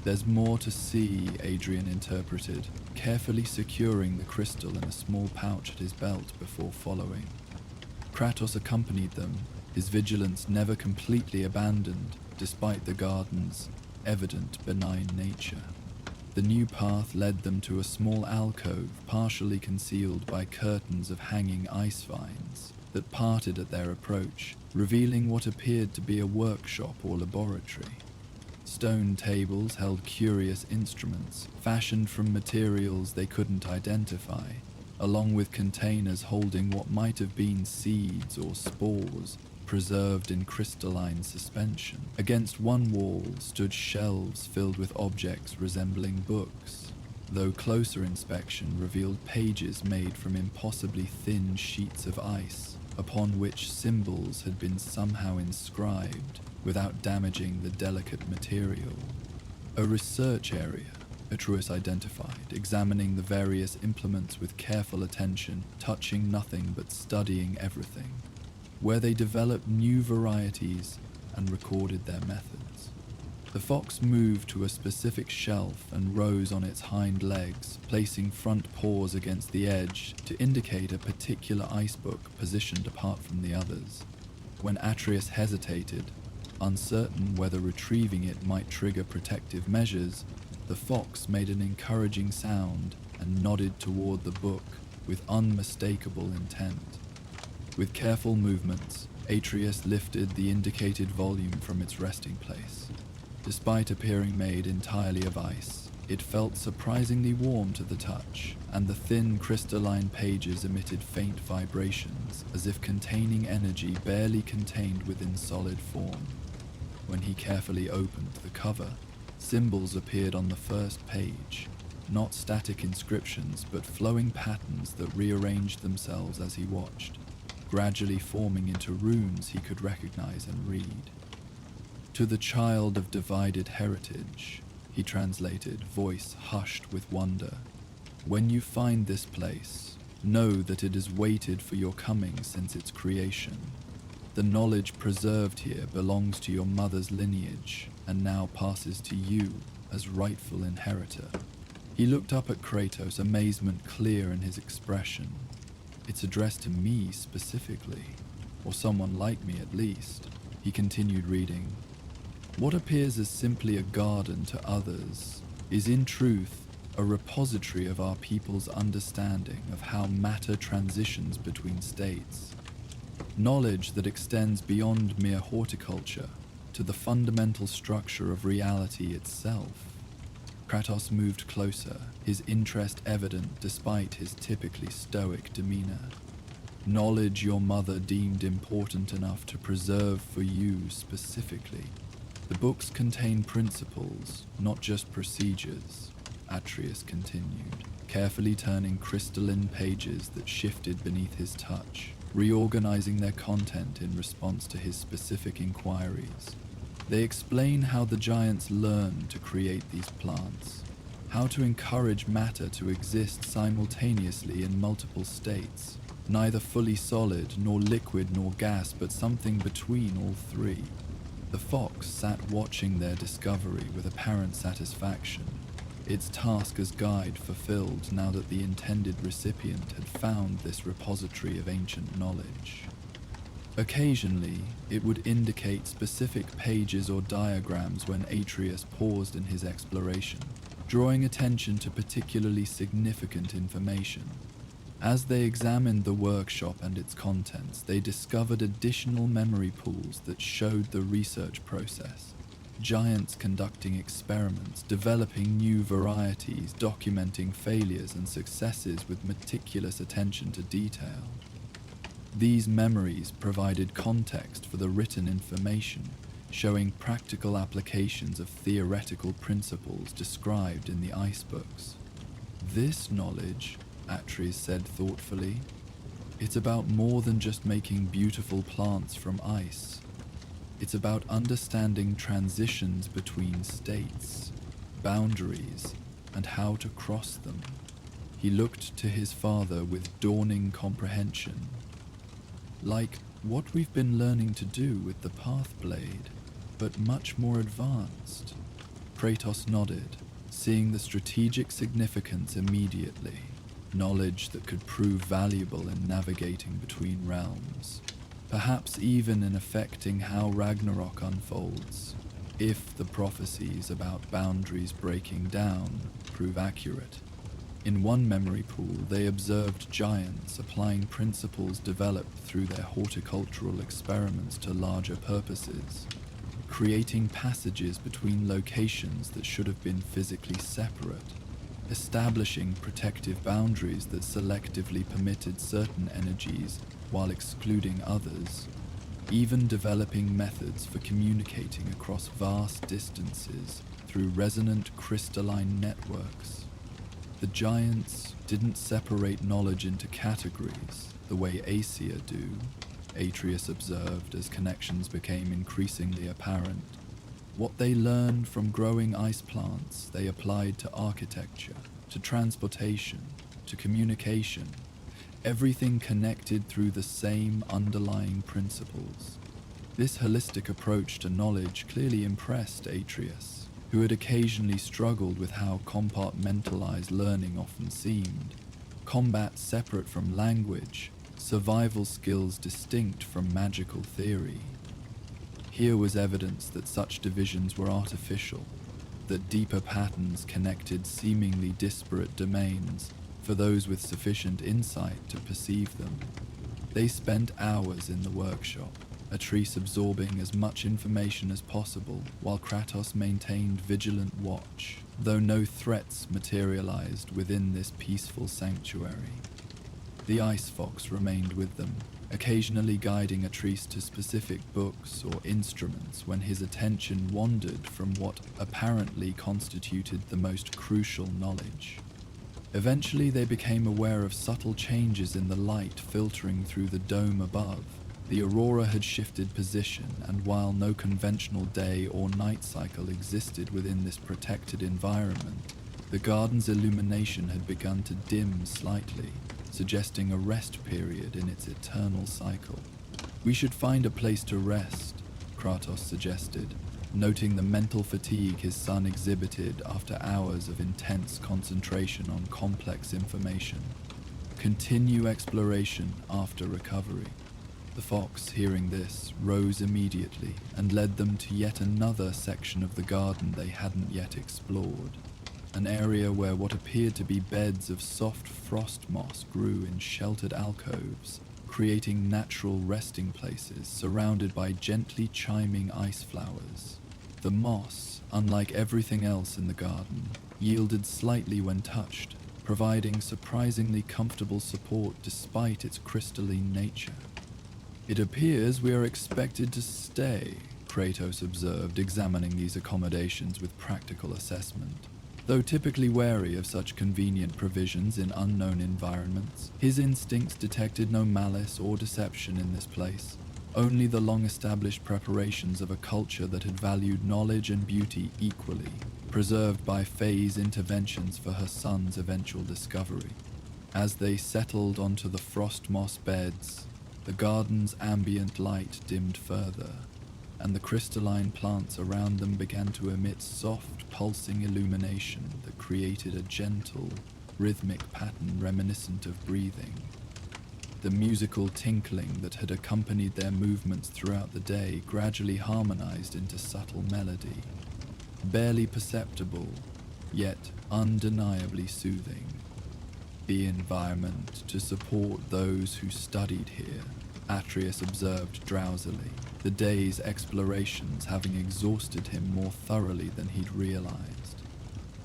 There's more to see, Adrian interpreted, carefully securing the crystal in a small pouch at his belt before following. Kratos accompanied them, his vigilance never completely abandoned, despite the garden's evident benign nature. The new path led them to a small alcove partially concealed by curtains of hanging ice vines that parted at their approach, revealing what appeared to be a workshop or laboratory. Stone tables held curious instruments, fashioned from materials they couldn't identify, along with containers holding what might have been seeds or spores, preserved in crystalline suspension. Against one wall stood shelves filled with objects resembling books, though closer inspection revealed pages made from impossibly thin sheets of ice, upon which symbols had been somehow inscribed without damaging the delicate material. A research area, Atreus identified, examining the various implements with careful attention, touching nothing but studying everything, where they developed new varieties and recorded their methods. The fox moved to a specific shelf and rose on its hind legs, placing front paws against the edge to indicate a particular ice book positioned apart from the others. When Atreus hesitated, uncertain whether retrieving it might trigger protective measures, the fox made an encouraging sound and nodded toward the book with unmistakable intent. With careful movements, Atreus lifted the indicated volume from its resting place. Despite appearing made entirely of ice, it felt surprisingly warm to the touch, and the thin crystalline pages emitted faint vibrations, as if containing energy barely contained within solid form. When he carefully opened the cover, symbols appeared on the first page, not static inscriptions but flowing patterns that rearranged themselves as he watched, gradually forming into runes he could recognize and read. To the child of divided heritage, he translated, voice hushed with wonder. When you find this place, know that it has waited for your coming since its creation. The knowledge preserved here belongs to your mother's lineage and now passes to you as rightful inheritor. He looked up at Kratos, amazement clear in his expression. It's addressed to me specifically, or someone like me at least. He continued reading. What appears as simply a garden to others is in truth a repository of our people's understanding of how matter transitions between states. Knowledge that extends beyond mere horticulture to the fundamental structure of reality itself. Kratos moved closer, his interest evident despite his typically stoic demeanor. Knowledge your mother deemed important enough to preserve for you specifically. The books contain principles, not just procedures, Atreus continued, carefully turning crystalline pages that shifted beneath his touch, reorganizing their content in response to his specific inquiries. They explain how the giants learned to create these plants, how to encourage matter to exist simultaneously in multiple states, neither fully solid nor liquid nor gas, but something between all three. The fox sat watching their discovery with apparent satisfaction, its task as guide fulfilled now that the intended recipient had found this repository of ancient knowledge. Occasionally, it would indicate specific pages or diagrams when Atreus paused in his exploration, drawing attention to particularly significant information. As they examined the workshop and its contents, they discovered additional memory pools that showed the research process. Giants conducting experiments, developing new varieties, documenting failures and successes with meticulous attention to detail. These memories provided context for the written information, showing practical applications of theoretical principles described in the ice books. This knowledge, Atreus said thoughtfully, it's about more than just making beautiful plants from ice. It's about understanding transitions between states, boundaries, and how to cross them. He looked to his father with dawning comprehension. Like what we've been learning to do with the Pathblade, but much more advanced. Kratos nodded, seeing the strategic significance immediately, knowledge that could prove valuable in navigating between realms, perhaps even in affecting how Ragnarok unfolds, if the prophecies about boundaries breaking down prove accurate. In one memory pool, they observed giants applying principles developed through their horticultural experiments to larger purposes, creating passages between locations that should have been physically separate, establishing protective boundaries that selectively permitted certain energies while excluding others, even developing methods for communicating across vast distances through resonant crystalline networks. The giants didn't separate knowledge into categories the way Aesir do, Atreus observed as connections became increasingly apparent. What they learned from growing ice plants, they applied to architecture, to transportation, to communication, everything connected through the same underlying principles. This holistic approach to knowledge clearly impressed Atreus, who had occasionally struggled with how compartmentalized learning often seemed. Combat separate from language, survival skills distinct from magical theory. Here was evidence that such divisions were artificial, that deeper patterns connected seemingly disparate domains for those with sufficient insight to perceive them. They spent hours in the workshop, Atreus absorbing as much information as possible while Kratos maintained vigilant watch, though no threats materialized within this peaceful sanctuary. The ice fox remained with them, occasionally guiding Atreus to specific books or instruments when his attention wandered from what apparently constituted the most crucial knowledge. Eventually they became aware of subtle changes in the light filtering through the dome above. The aurora had shifted position, and while no conventional day or night cycle existed within this protected environment, the garden's illumination had begun to dim slightly, suggesting a rest period in its eternal cycle. "We should find a place to rest," Kratos suggested, noting the mental fatigue his son exhibited after hours of intense concentration on complex information. "Continue exploration after recovery." The fox, hearing this, rose immediately and led them to yet another section of the garden they hadn't yet explored, an area where what appeared to be beds of soft frost moss grew in sheltered alcoves, creating natural resting places surrounded by gently chiming ice flowers. The moss, unlike everything else in the garden, yielded slightly when touched, providing surprisingly comfortable support despite its crystalline nature. "It appears we are expected to stay," Kratos observed, examining these accommodations with practical assessment. Though typically wary of such convenient provisions in unknown environments, his instincts detected no malice or deception in this place, only the long-established preparations of a culture that had valued knowledge and beauty equally, preserved by Faye's interventions for her son's eventual discovery. As they settled onto the frost moss beds, the garden's ambient light dimmed further, and the crystalline plants around them began to emit soft, pulsing illumination that created a gentle, rhythmic pattern reminiscent of breathing. The musical tinkling that had accompanied their movements throughout the day gradually harmonized into subtle melody, barely perceptible, yet undeniably soothing. The environment to support those who studied here, Atreus observed drowsily, the day's explorations having exhausted him more thoroughly than he'd realized.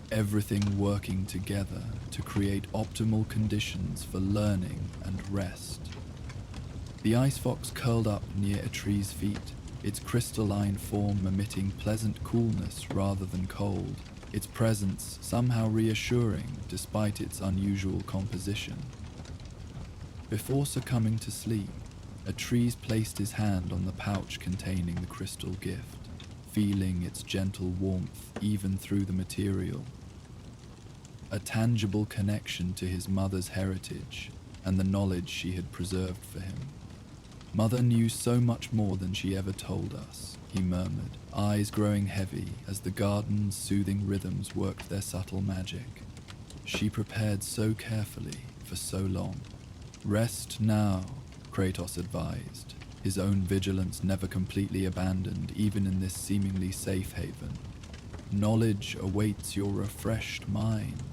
Everything working together to create optimal conditions for learning and rest. The ice fox curled up near a tree's feet, its crystalline form emitting pleasant coolness rather than cold, its presence somehow reassuring despite its unusual composition. Before succumbing to sleep, Atreus placed his hand on the pouch containing the crystal gift, feeling its gentle warmth even through the material. A tangible connection to his mother's heritage and the knowledge she had preserved for him. Mother knew so much more than she ever told us, he murmured, eyes growing heavy as the garden's soothing rhythms worked their subtle magic. She prepared so carefully for so long. Rest now, Kratos advised, his own vigilance never completely abandoned even in this seemingly safe haven. Knowledge awaits your refreshed mind.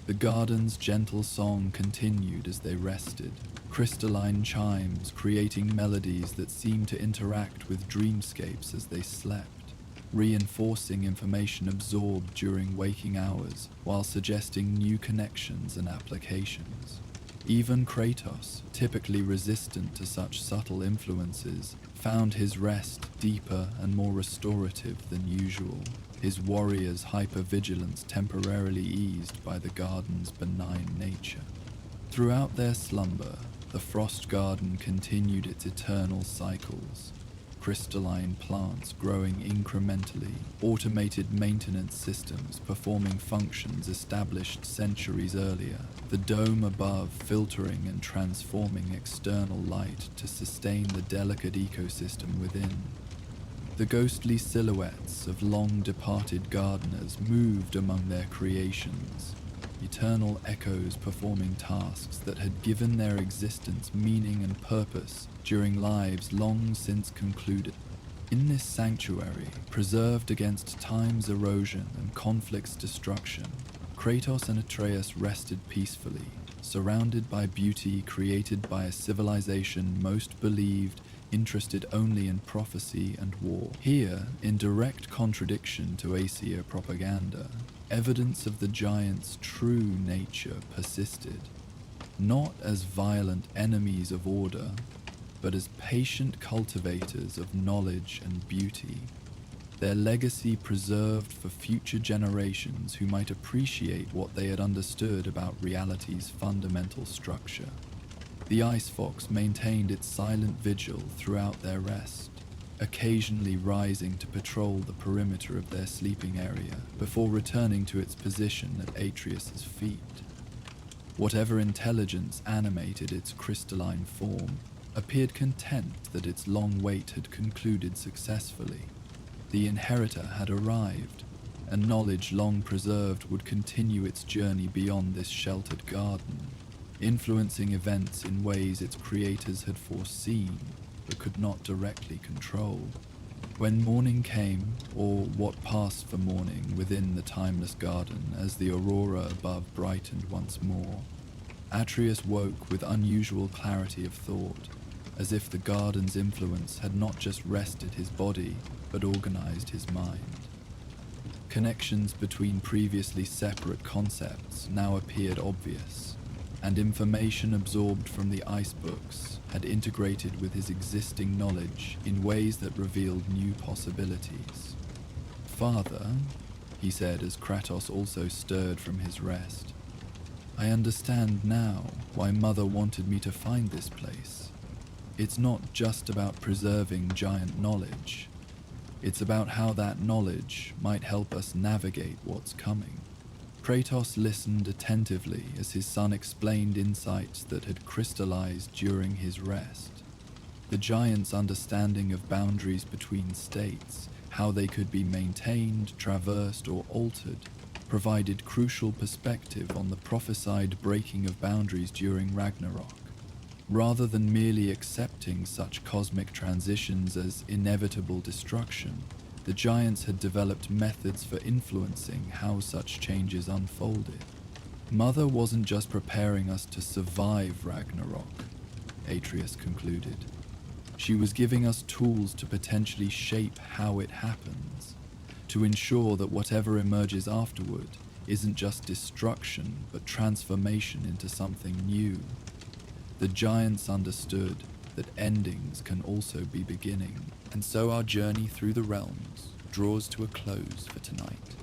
The garden's gentle song continued as they rested, crystalline chimes creating melodies that seemed to interact with dreamscapes as they slept, reinforcing information absorbed during waking hours while suggesting new connections and applications. Even Kratos, typically resistant to such subtle influences, found his rest deeper and more restorative than usual, his warrior's hypervigilance temporarily eased by the garden's benign nature. Throughout their slumber, the frost garden continued its eternal cycles, crystalline plants growing incrementally, automated maintenance systems performing functions established centuries earlier, the dome above filtering and transforming external light to sustain the delicate ecosystem within. The ghostly silhouettes of long-departed gardeners moved among their creations, eternal echoes performing tasks that had given their existence meaning and purpose during lives long since concluded. In this sanctuary, preserved against time's erosion and conflict's destruction, Kratos and Atreus rested peacefully, surrounded by beauty created by a civilization most believed interested only in prophecy and war. Here, in direct contradiction to Aesir propaganda, evidence of the giants' true nature persisted, not as violent enemies of order, but as patient cultivators of knowledge and beauty, their legacy preserved for future generations who might appreciate what they had understood about reality's fundamental structure. The ice fox maintained its silent vigil throughout their rest, occasionally rising to patrol the perimeter of their sleeping area before returning to its position at Atreus's feet. Whatever intelligence animated its crystalline form appeared content that its long wait had concluded successfully. The inheritor had arrived, and knowledge long preserved would continue its journey beyond this sheltered garden, influencing events in ways its creators had foreseen but could not directly control. When morning came, or what passed for morning within the timeless garden as the aurora above brightened once more, Atreus woke with unusual clarity of thought, as if the garden's influence had not just rested his body, but organized his mind. Connections between previously separate concepts now appeared obvious, and information absorbed from the ice books had integrated with his existing knowledge in ways that revealed new possibilities. "Father," he said as Kratos also stirred from his rest, "I understand now why Mother wanted me to find this place. It's not just about preserving giant knowledge. It's about how that knowledge might help us navigate what's coming." Kratos listened attentively as his son explained insights that had crystallized during his rest. The giant's understanding of boundaries between states, how they could be maintained, traversed, or altered, provided crucial perspective on the prophesied breaking of boundaries during Ragnarok. Rather than merely accepting such cosmic transitions as inevitable destruction, the giants had developed methods for influencing how such changes unfolded. "Mother wasn't just preparing us to survive Ragnarok," Atreus concluded. "She was giving us tools to potentially shape how it happens, to ensure that whatever emerges afterward isn't just destruction, but transformation into something new." The giants understood that endings can also be beginning. And so our journey through the realms draws to a close for tonight.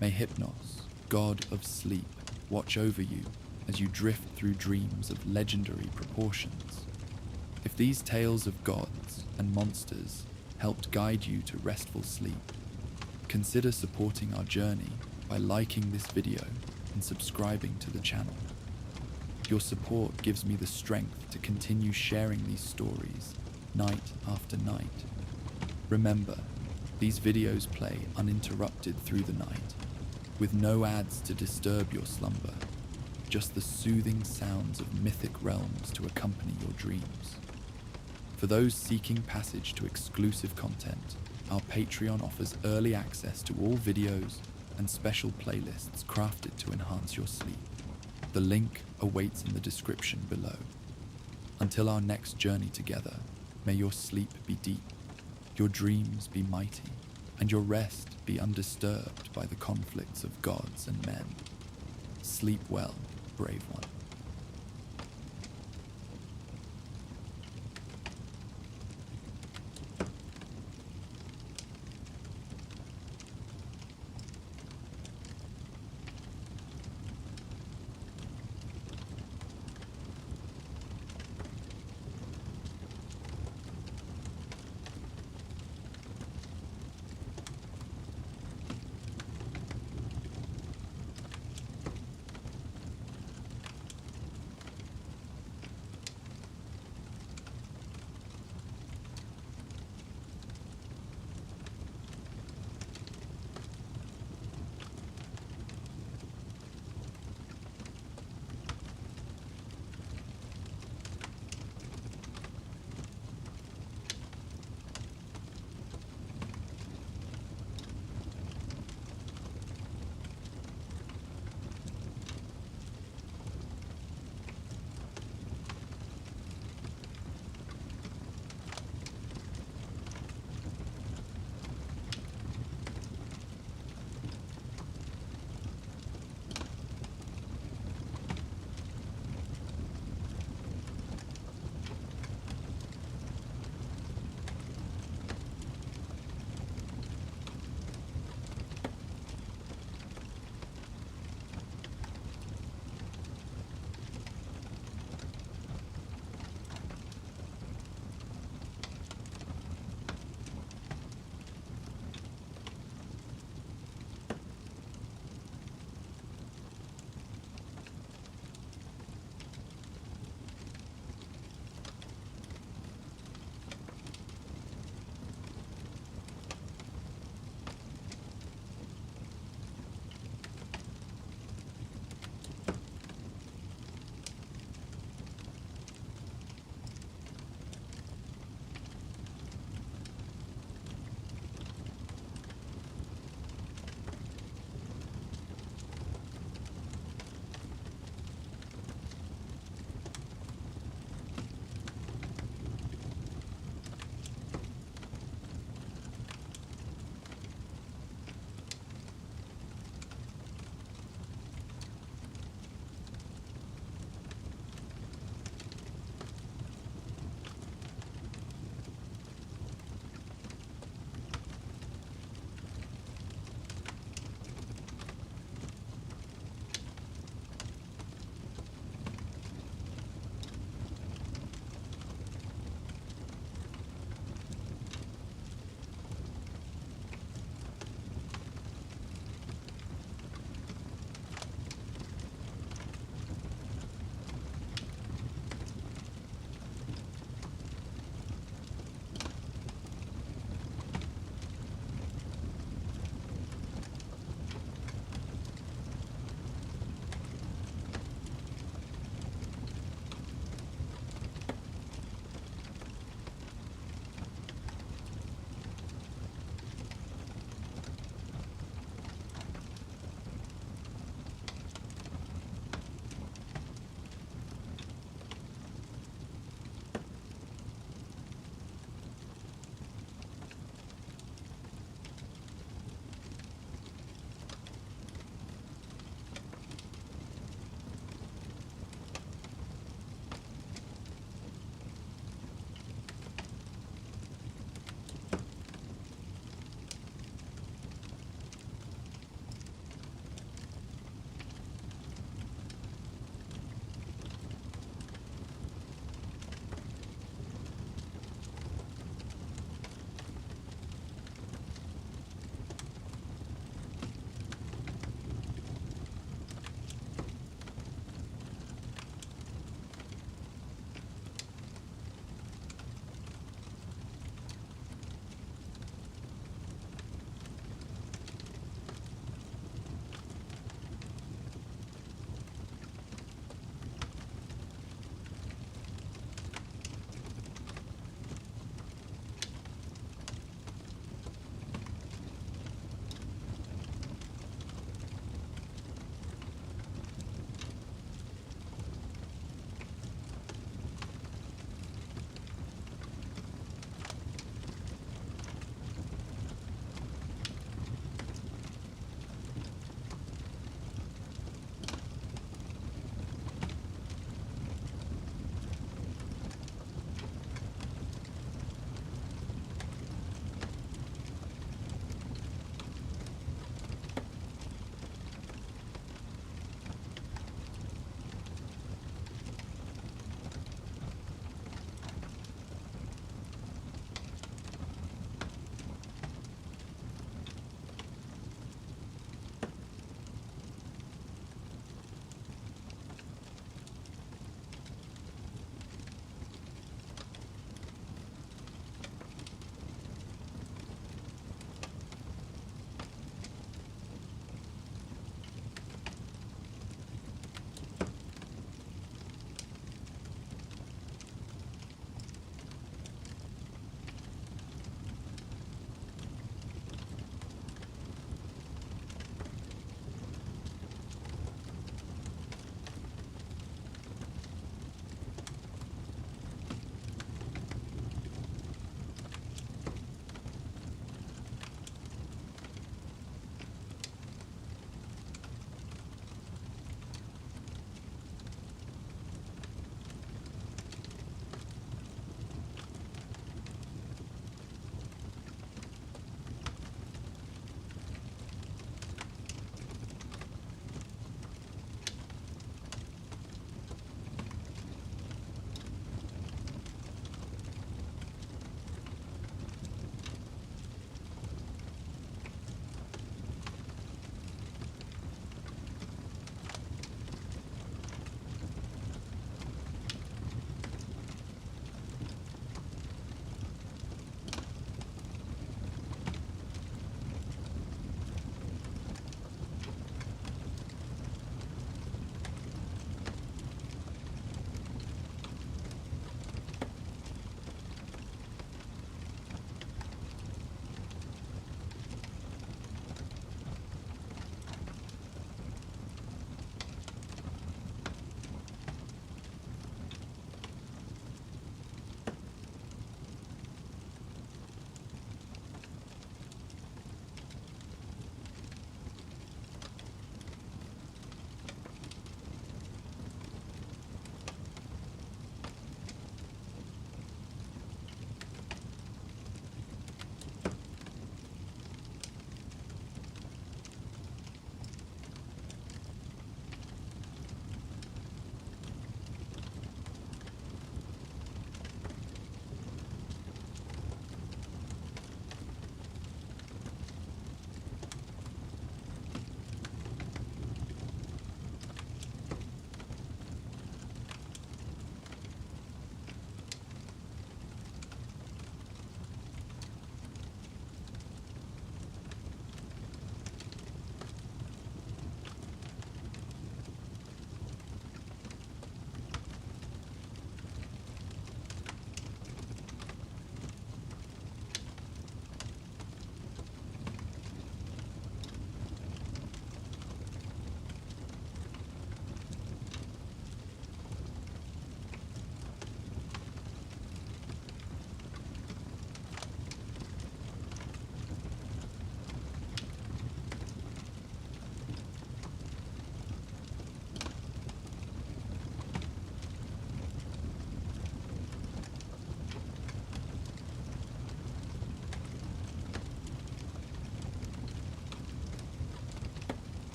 May Hypnos, god of sleep, watch over you as you drift through dreams of legendary proportions. If these tales of gods and monsters helped guide you to restful sleep, consider supporting our journey by liking this video and subscribing to the channel. Your support gives me the strength to continue sharing these stories night after night. Remember, these videos play uninterrupted through the night, with no ads to disturb your slumber, just the soothing sounds of mythic realms to accompany your dreams. For those seeking passage to exclusive content, our Patreon offers early access to all videos and special playlists crafted to enhance your sleep. The link awaits in the description below. Until our next journey together, may your sleep be deep, your dreams be mighty, and your rest be undisturbed by the conflicts of gods and men. Sleep well, brave one.